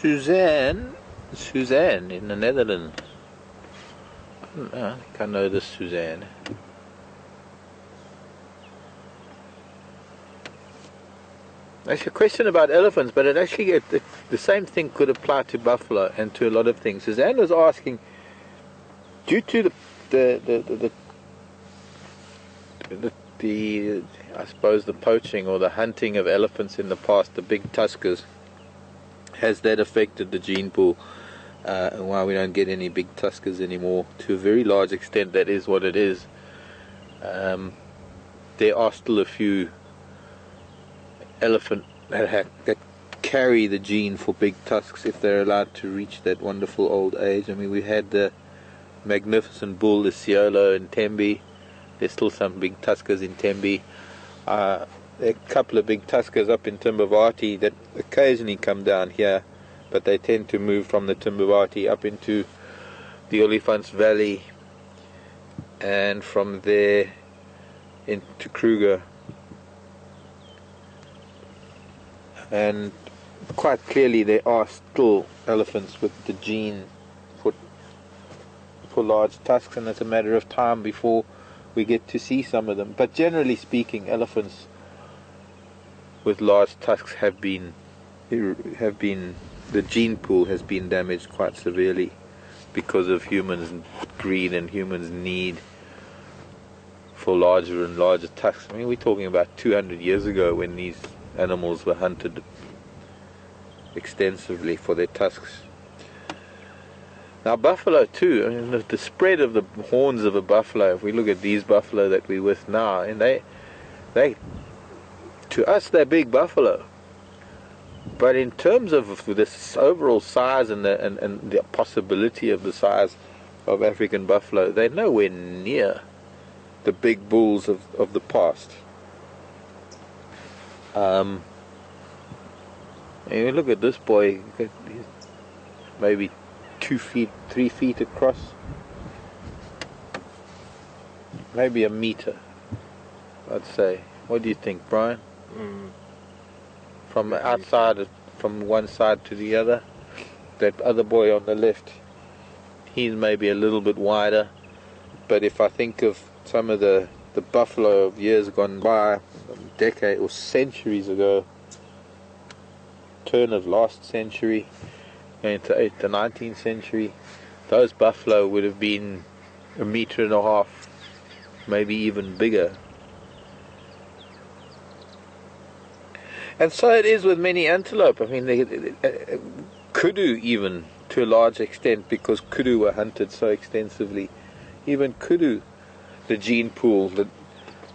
Suzanne in the Netherlands. I think I know this Suzanne. That's a question about elephants, but it actually the same thing could apply to buffalo and to a lot of things. Suzanne was asking, due to the I suppose the poaching or the hunting of elephants in the past, the big tuskers, has that affected the gene pool? And why we don't get any big tuskers anymore? To a very large extent, that is what it is. There are still a few elephant that carry the gene for big tusks if they're allowed to reach that wonderful old age. I mean, we had the magnificent bull, the Ciolo in Tembe. There's still some big tuskers in Tembe. There are a couple of big tuskers up in Timbavati that occasionally come down here, but they tend to move from the Timbavati up into the Olifants Valley, and from there into Kruger. And quite clearly there are still elephants with the gene for large tusks, and it's a matter of time before we get to see some of them. But generally speaking, elephants with large tusks have been the gene pool has been damaged quite severely because of humans' greed and humans' need for larger and larger tusks. I mean, we're talking about 200 years ago when these animals were hunted extensively for their tusks. Now buffalo too, I mean, the spread of the horns of a buffalo, if we look at these buffalo that we're with now, and they to us they're big buffalo, but in terms of this overall size and the possibility of the size of African buffalo, they're nowhere near the big bulls of the past. And you look at this boy, he's maybe 2 feet, 3 feet across, maybe a meter, I'd say. What do you think, Brian? From outside, from one side to the other. That other boy on the left, he's maybe a little bit wider, but if I think of some of the buffalo of years gone by, a decade or centuries ago, turn of last century into the 19th century, those buffalo would have been 1.5 meters, maybe even bigger. And so it is with many antelope. I mean, kudu even to a large extent, because kudu were hunted so extensively. Even kudu, the gene pool,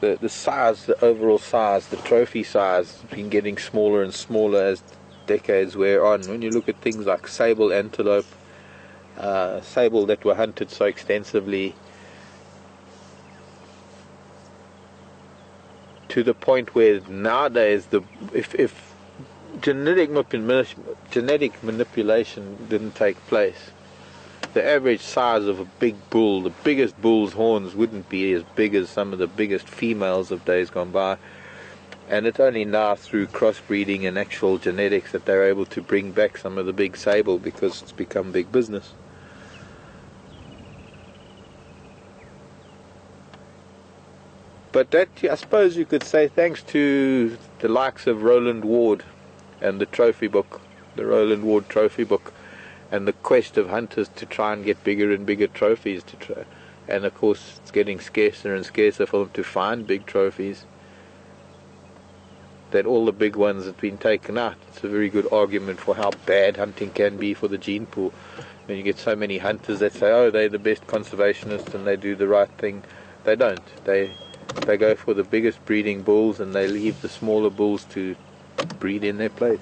the size, the overall size, the trophy size has been getting smaller and smaller as decades wear on. When you look at things like sable antelope, sable that were hunted so extensively, to the point where nowadays if genetic manipulation didn't take place, the average size of a big bull, the biggest bull's horns wouldn't be as big as some of the biggest females of days gone by. And it's only now through crossbreeding and actual genetics that they're able to bring back some of the big sable, because it's become big business. But that, I suppose you could say, thanks to the likes of Roland Ward and the trophy book, the Roland Ward trophy book, and the quest of hunters to try and get bigger and bigger trophies, and of course it's getting scarcer and scarcer for them to find big trophies, that all the big ones have been taken out. It's a very good argument for how bad hunting can be for the gene pool. When you get so many hunters that say, oh, they're the best conservationists and they do the right thing. They don't. They go for the biggest breeding bulls, and they leave the smaller bulls to breed in their place.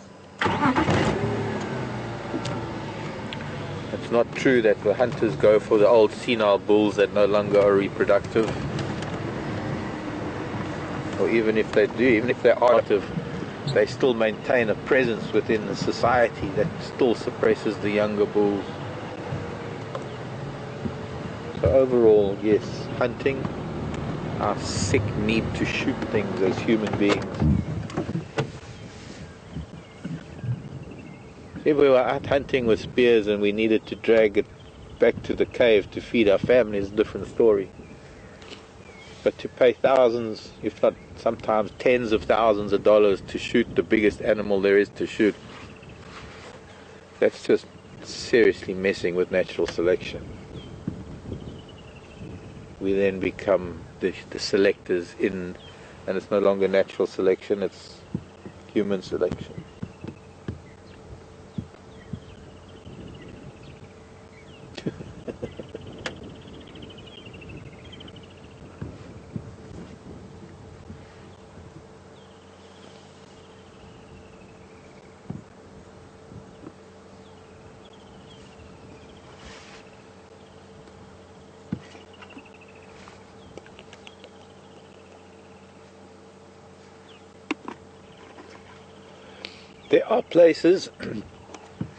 It's not true that the hunters go for the old senile bulls that no longer are reproductive. Or even if they do, even if they are active, they still maintain a presence within the society that still suppresses the younger bulls. So overall, yes, hunting, our sick need to shoot things as human beings, If we were out hunting with spears and we needed to drag it back to the cave to feed our family is a different story. But to pay thousands, if not sometimes tens of thousands of dollars to shoot the biggest animal there is to shoot, that's just seriously messing with natural selection. We then become the selectors in, and it's no longer natural selection, it's human selection. There are places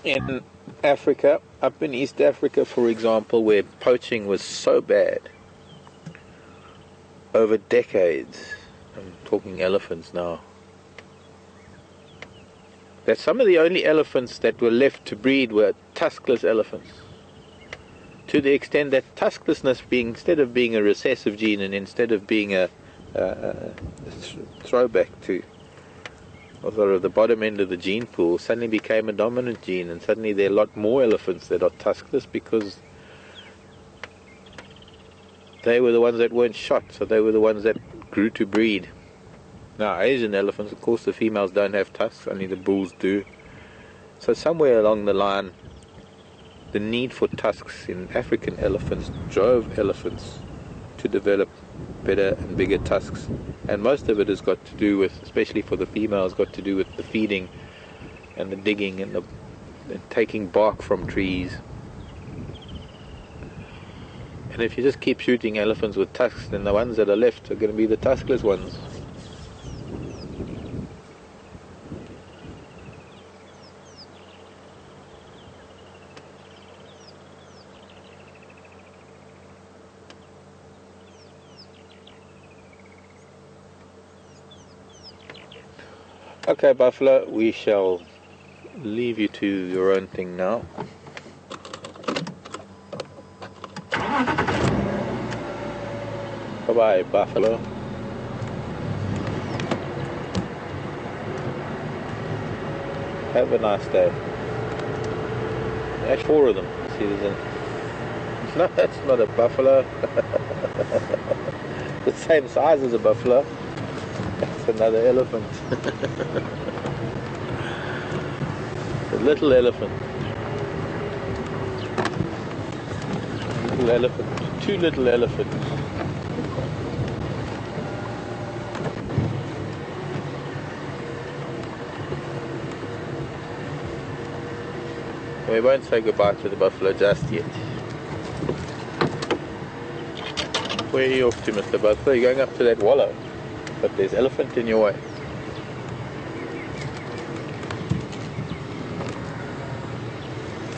in Africa, up in East Africa for example, where poaching was so bad over decades, I'm talking elephants now, that some of the only elephants that were left to breed were tuskless elephants. To the extent that tusklessness, instead of being a recessive gene and instead of being a throwback to sort of the bottom end of the gene pool, suddenly became a dominant gene, and suddenly there are a lot more elephants that are tuskless because they were the ones that weren't shot, so they were the ones that grew to breed. Now Asian elephants, of course, the females don't have tusks, only the bulls do. So somewhere along the line, the need for tusks in African elephants drove elephants to develop better and bigger tusks, and most of it has got to do with, especially for the females, got to do with the feeding and the digging and taking bark from trees. And if you just keep shooting elephants with tusks, then the ones that are left are going to be the tuskless ones. Okay, Buffalo, we shall leave you to your own thing now. Bye-bye, Buffalo. Have a nice day. There's 4 of them. See, there's a... No, that's not a buffalo. The same size as a buffalo. That's another elephant. A little elephant. Little elephant. 2 little elephants. We won't say goodbye to the buffalo just yet. Where are you off to, Mr. Buffalo? You're going up to that wallow, but there's elephant in your way.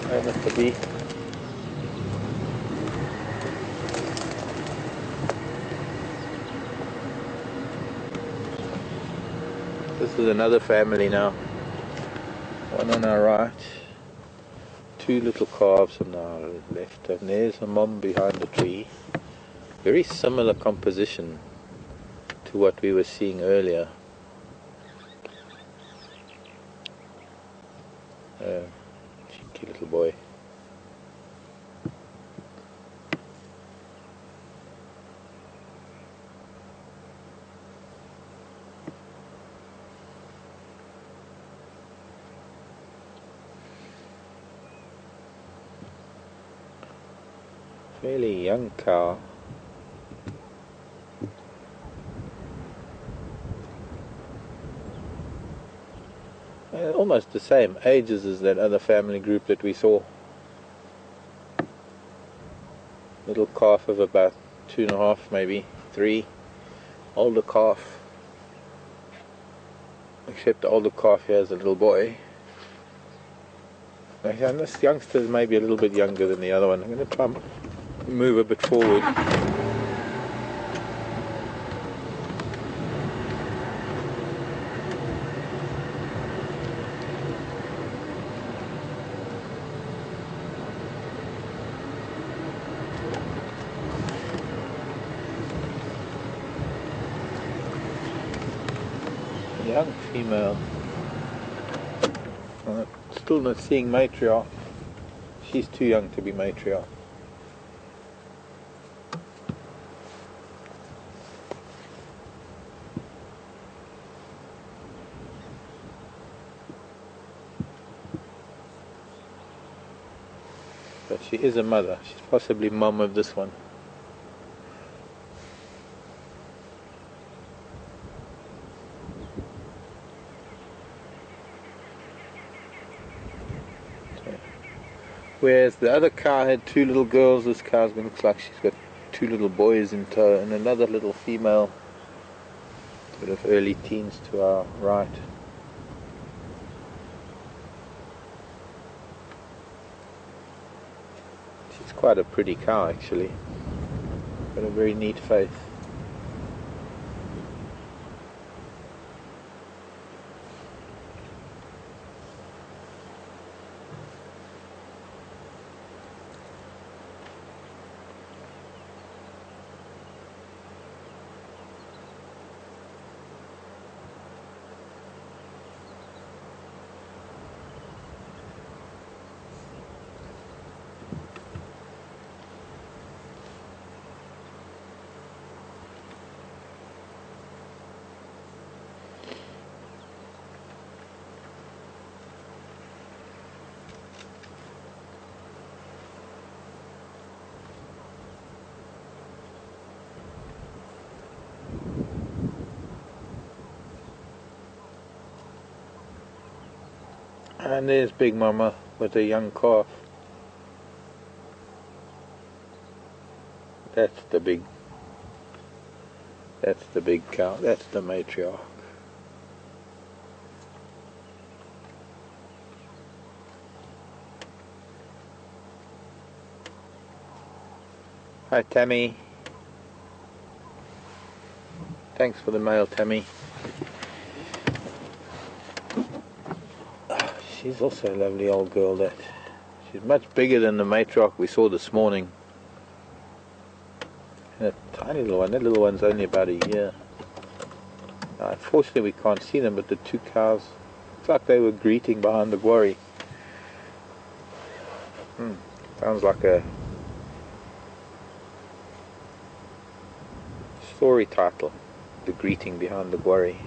Hey, Mr. B. This is another family now. One on our right. 2 little calves on our left, and there's a mom behind the tree. Very similar composition to what we were seeing earlier. Cheeky little boy. Fairly young cow. Almost the same ages as that other family group that we saw. Little calf of about 2.5, maybe 3. Older calf. Except the older calf here is a little boy. And this youngster is maybe a little bit younger than the other one. I'm going to try and move a bit forward. Young female. Still not seeing matriarch. She's too young to be matriarch. But she is a mother. She's possibly mum of this one. Whereas the other cow had two little girls, this cow's going to look like she's got two little boys in tow and another little female, sort of early teens to our right. She's quite a pretty cow actually, got a very neat face. And there's Big Mama with a young calf. That's the big cow. That's the matriarch. Hi Tammy. Thanks for the mail, Tammy. She's also a lovely old girl, that. She's much bigger than the matriarch we saw this morning. And a tiny little one. That little one's only about a year. Now, unfortunately we can't see them, but the two cows, it's like they were greeting behind the quarry. Sounds like a story title. The greeting behind the quarry.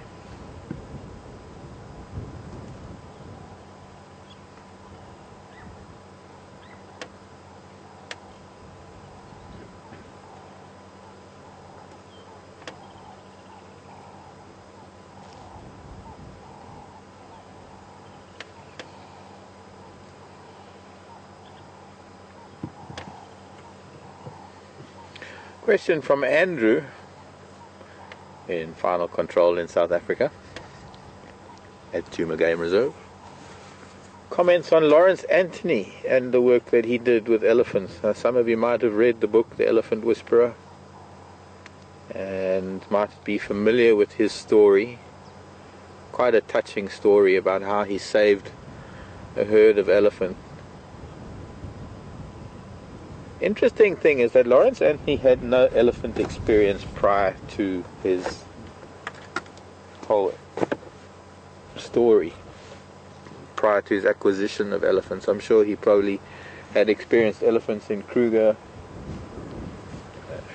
Question from Andrew in Final Control in South Africa at Djuma Game Reserve. Comments on Lawrence Anthony and the work that he did with elephants. Now, some of you might have read the book The Elephant Whisperer and might be familiar with his story. Quite a touching story about how he saved a herd of elephants. Interesting thing is that Lawrence Anthony had no elephant experience prior to his whole story, prior to his acquisition of elephants. I'm sure he probably had experienced elephants in Kruger,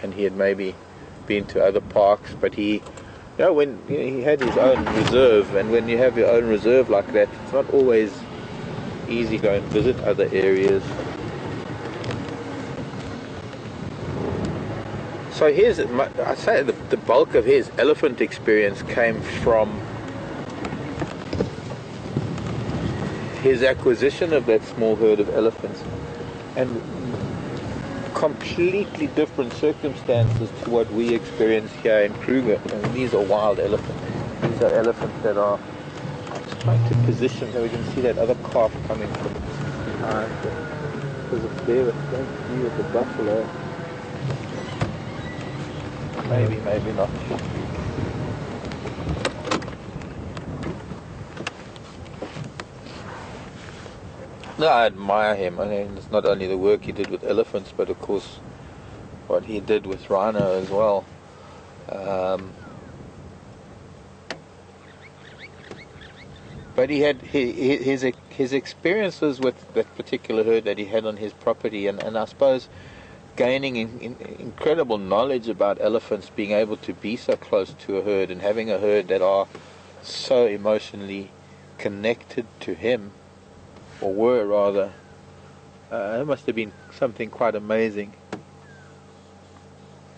and he had maybe been to other parks, but he had his own reserve, and when you have your own reserve like that, it's not always easy to go and visit other areas. So I say the bulk of his elephant experience came from his acquisition of that small herd of elephants, and completely different circumstances to what we experience here in Kruger. And these are wild elephants. These are elephants that are, I'm just trying to position so we can see that other calf coming from behind, because it's there with the view of the buffalo. Maybe, maybe not. No, I admire him. I mean, it's not only the work he did with elephants, but of course what he did with rhino as well. But he had his experiences with that particular herd that he had on his property, and I suppose gaining incredible knowledge about elephants, being able to be so close to a herd and having a herd that are so emotionally connected to him, or were rather, it must have been something quite amazing.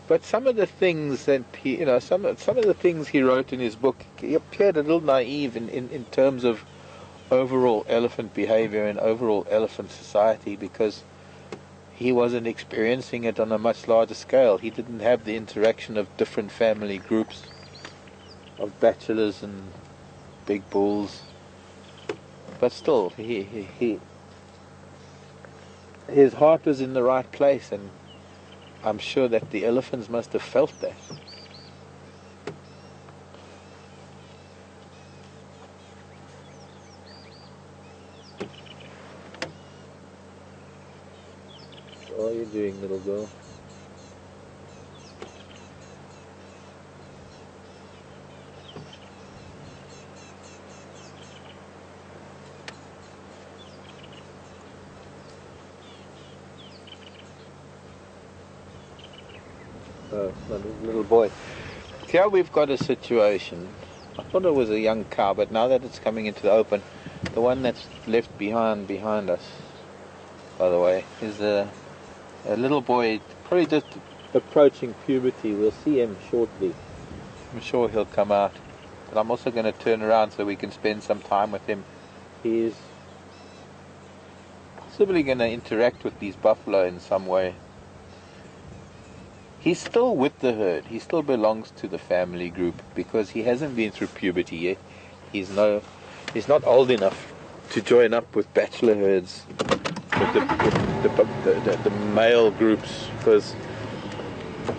But some of the things that he, some of the things he wrote in his book, he appeared a little naive in terms of overall elephant behavior and overall elephant society, because he wasn't experiencing it on a much larger scale. He didn't have the interaction of different family groups, of bachelors and big bulls. But still, his heart was in the right place, and I'm sure that the elephants must have felt that. What are you doing, little girl? Oh, little boy. Here we've got a situation. I thought it was a young cow, but now that it's coming into the open, the one that's left behind us, by the way, is a little boy, probably just approaching puberty. We'll see him shortly. I'm sure he'll come out. But I'm also going to turn around so we can spend some time with him. He's possibly going to interact with these buffalo in some way. He's still with the herd. He still belongs to the family group because he hasn't been through puberty yet. He's not old enough to join up with bachelor herds, with the male groups, because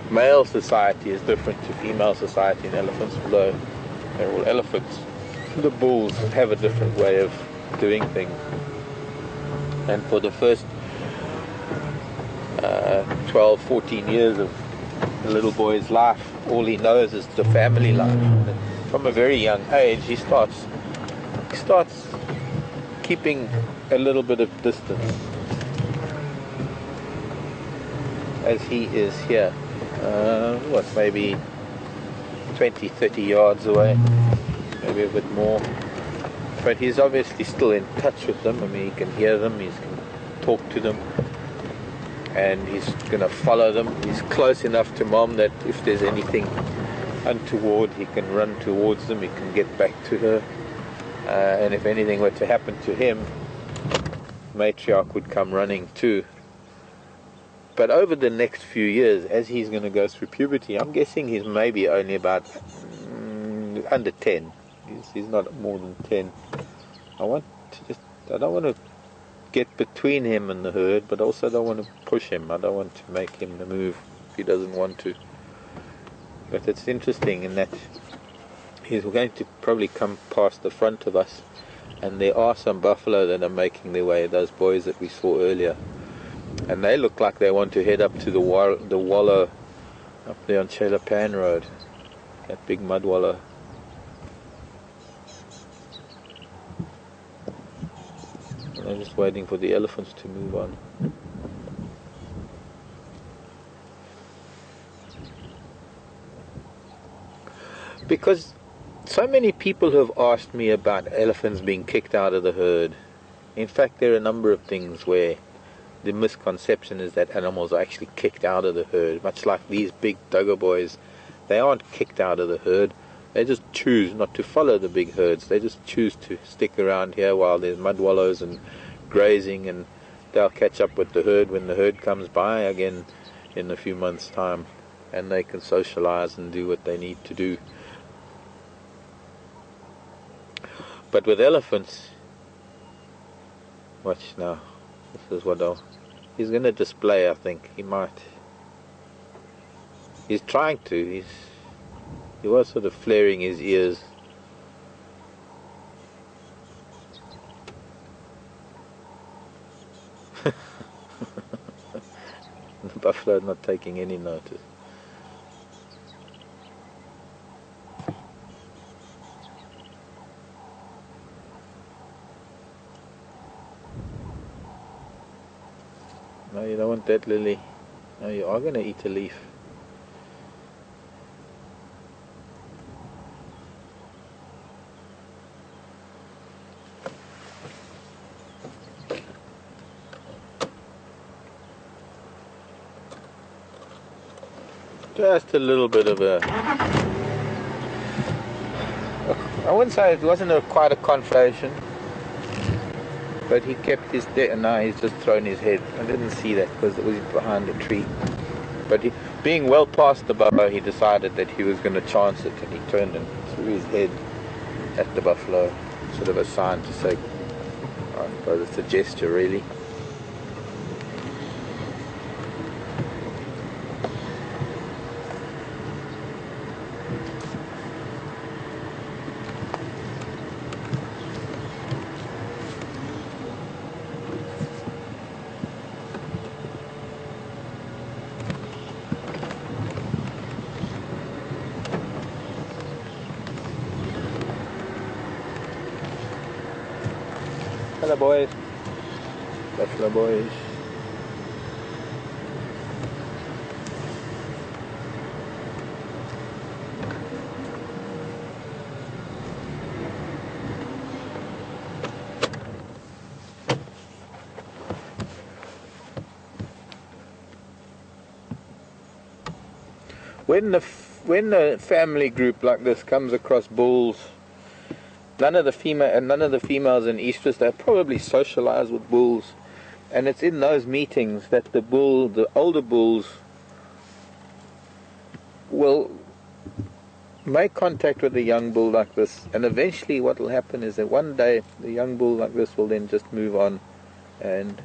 male society is different to female society in elephants, although they're all elephants. The bulls have a different way of doing things. And for the first 12, 14 years of the little boy's life, all he knows is the family life. And from a very young age, he starts keeping a little bit of distance, as he is here. Maybe 20, 30 yards away, maybe a bit more. But he's obviously still in touch with them. I mean, he can hear them, he can talk to them, and he's going to follow them. He's close enough to Mom that if there's anything untoward, he can run towards them, he can get back to her. And if anything were to happen to him, Matriarch would come running too. But over the next few years, as he's going to go through puberty, I'm guessing he's maybe only about under 10. He's not more than 10. I don't want to get between him and the herd, but also don't want to push him. I don't want to make him the move if he doesn't want to. But it's interesting in that he's going to probably come past the front of us, and there are some buffalo that are making their way, those boys that we saw earlier. And they look like they want to head up to the wallow up there on Chelapan Road, that big mud wallow. And I'm just waiting for the elephants to move on. Because so many people have asked me about elephants being kicked out of the herd. In fact, there are a number of things where the misconception is that animals are actually kicked out of the herd, much like these big Dogo boys. They aren't kicked out of the herd. They just choose not to follow the big herds. They just choose to stick around here while there's mud wallows and grazing, and they'll catch up with the herd when the herd comes by again in a few months' time, and they can socialize and do what they need to do. But with elephants, watch now. This is what he's going to display, I think. He might. He's trying to. He was sort of flaring his ears. The buffalo not taking any notice. No, you don't want that, Lily. No, you are going to eat a leaf. Just a little bit of a... I wouldn't say it wasn't quite a conflation, but he kept his... No, he's just thrown his head. I didn't see that because it was behind a tree. But he, being well past the buffalo, he decided that he was going to chance it, and he turned and threw his head at the buffalo. Sort of a sign to say, I suppose it's a gesture, really. Hello, boys. Buffalo boys. When a family group like this comes across bulls, none of the females in estrus, they probably socialize with bulls, and it's in those meetings that the older bulls will make contact with a young bull like this, and eventually what will happen is that one day the young bull like this will then just move on and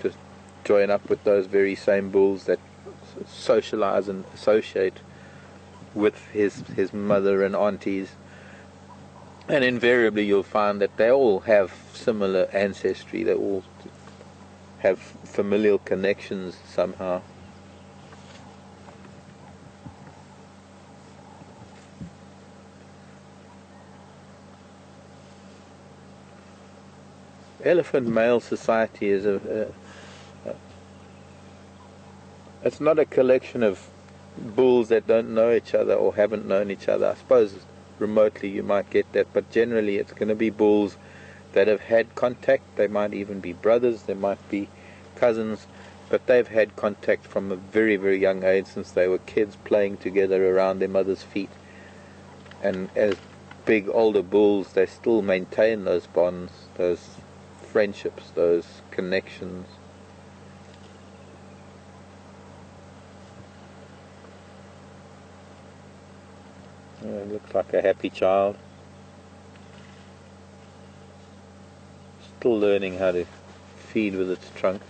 just join up with those very same bulls that socialize and associate with his mother and aunties. And invariably you'll find that they all have similar ancestry, they all have familial connections somehow. Elephant male society is it's not a collection of bulls that don't know each other or haven't known each other. I suppose remotely you might get that, but generally it's going to be bulls that have had contact. They might even be brothers, they might be cousins, but they've had contact from a very, very young age, since they were kids playing together around their mother's feet. And as big older bulls, they still maintain those bonds, those friendships, those connections. It looks like a happy child. Still learning how to feed with its trunk.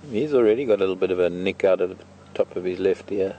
He's already got a little bit of a nick out of the top of his left ear.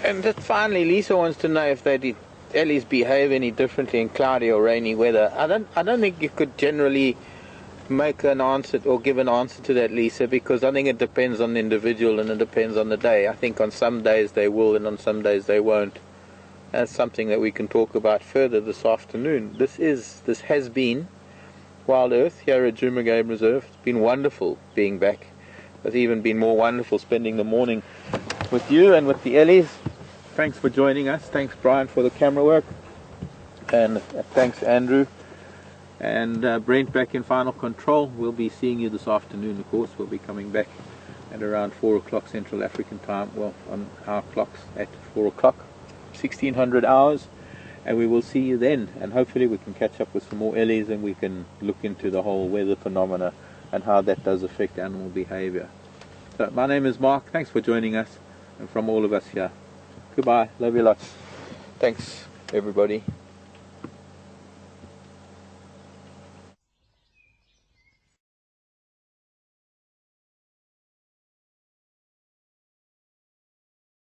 And just finally, Lisa wants to know if ellies behave any differently in cloudy or rainy weather. I don't think you could generally make an answer or give an answer to that, Lisa, because I think it depends on the individual and it depends on the day. I think on some days they will and on some days they won't. That's something that we can talk about further this afternoon. This has been Wild Earth here at Djuma Game Reserve. It's been wonderful being back. It's even been more wonderful spending the morning with you and with the ellies. Thanks for joining us. Thanks, Brian, for the camera work. And thanks, Andrew. And Brent back in final control. We'll be seeing you this afternoon, of course. We'll be coming back at around 4 o'clock Central African time. Well, on our clocks at 4 o'clock, 1600 hours. And we will see you then. And hopefully we can catch up with some more ellies and we can look into the whole weather phenomena and how that does affect animal behavior. So my name is Mark. Thanks for joining us. And from all of us here, goodbye. Love you lots. Thanks, everybody.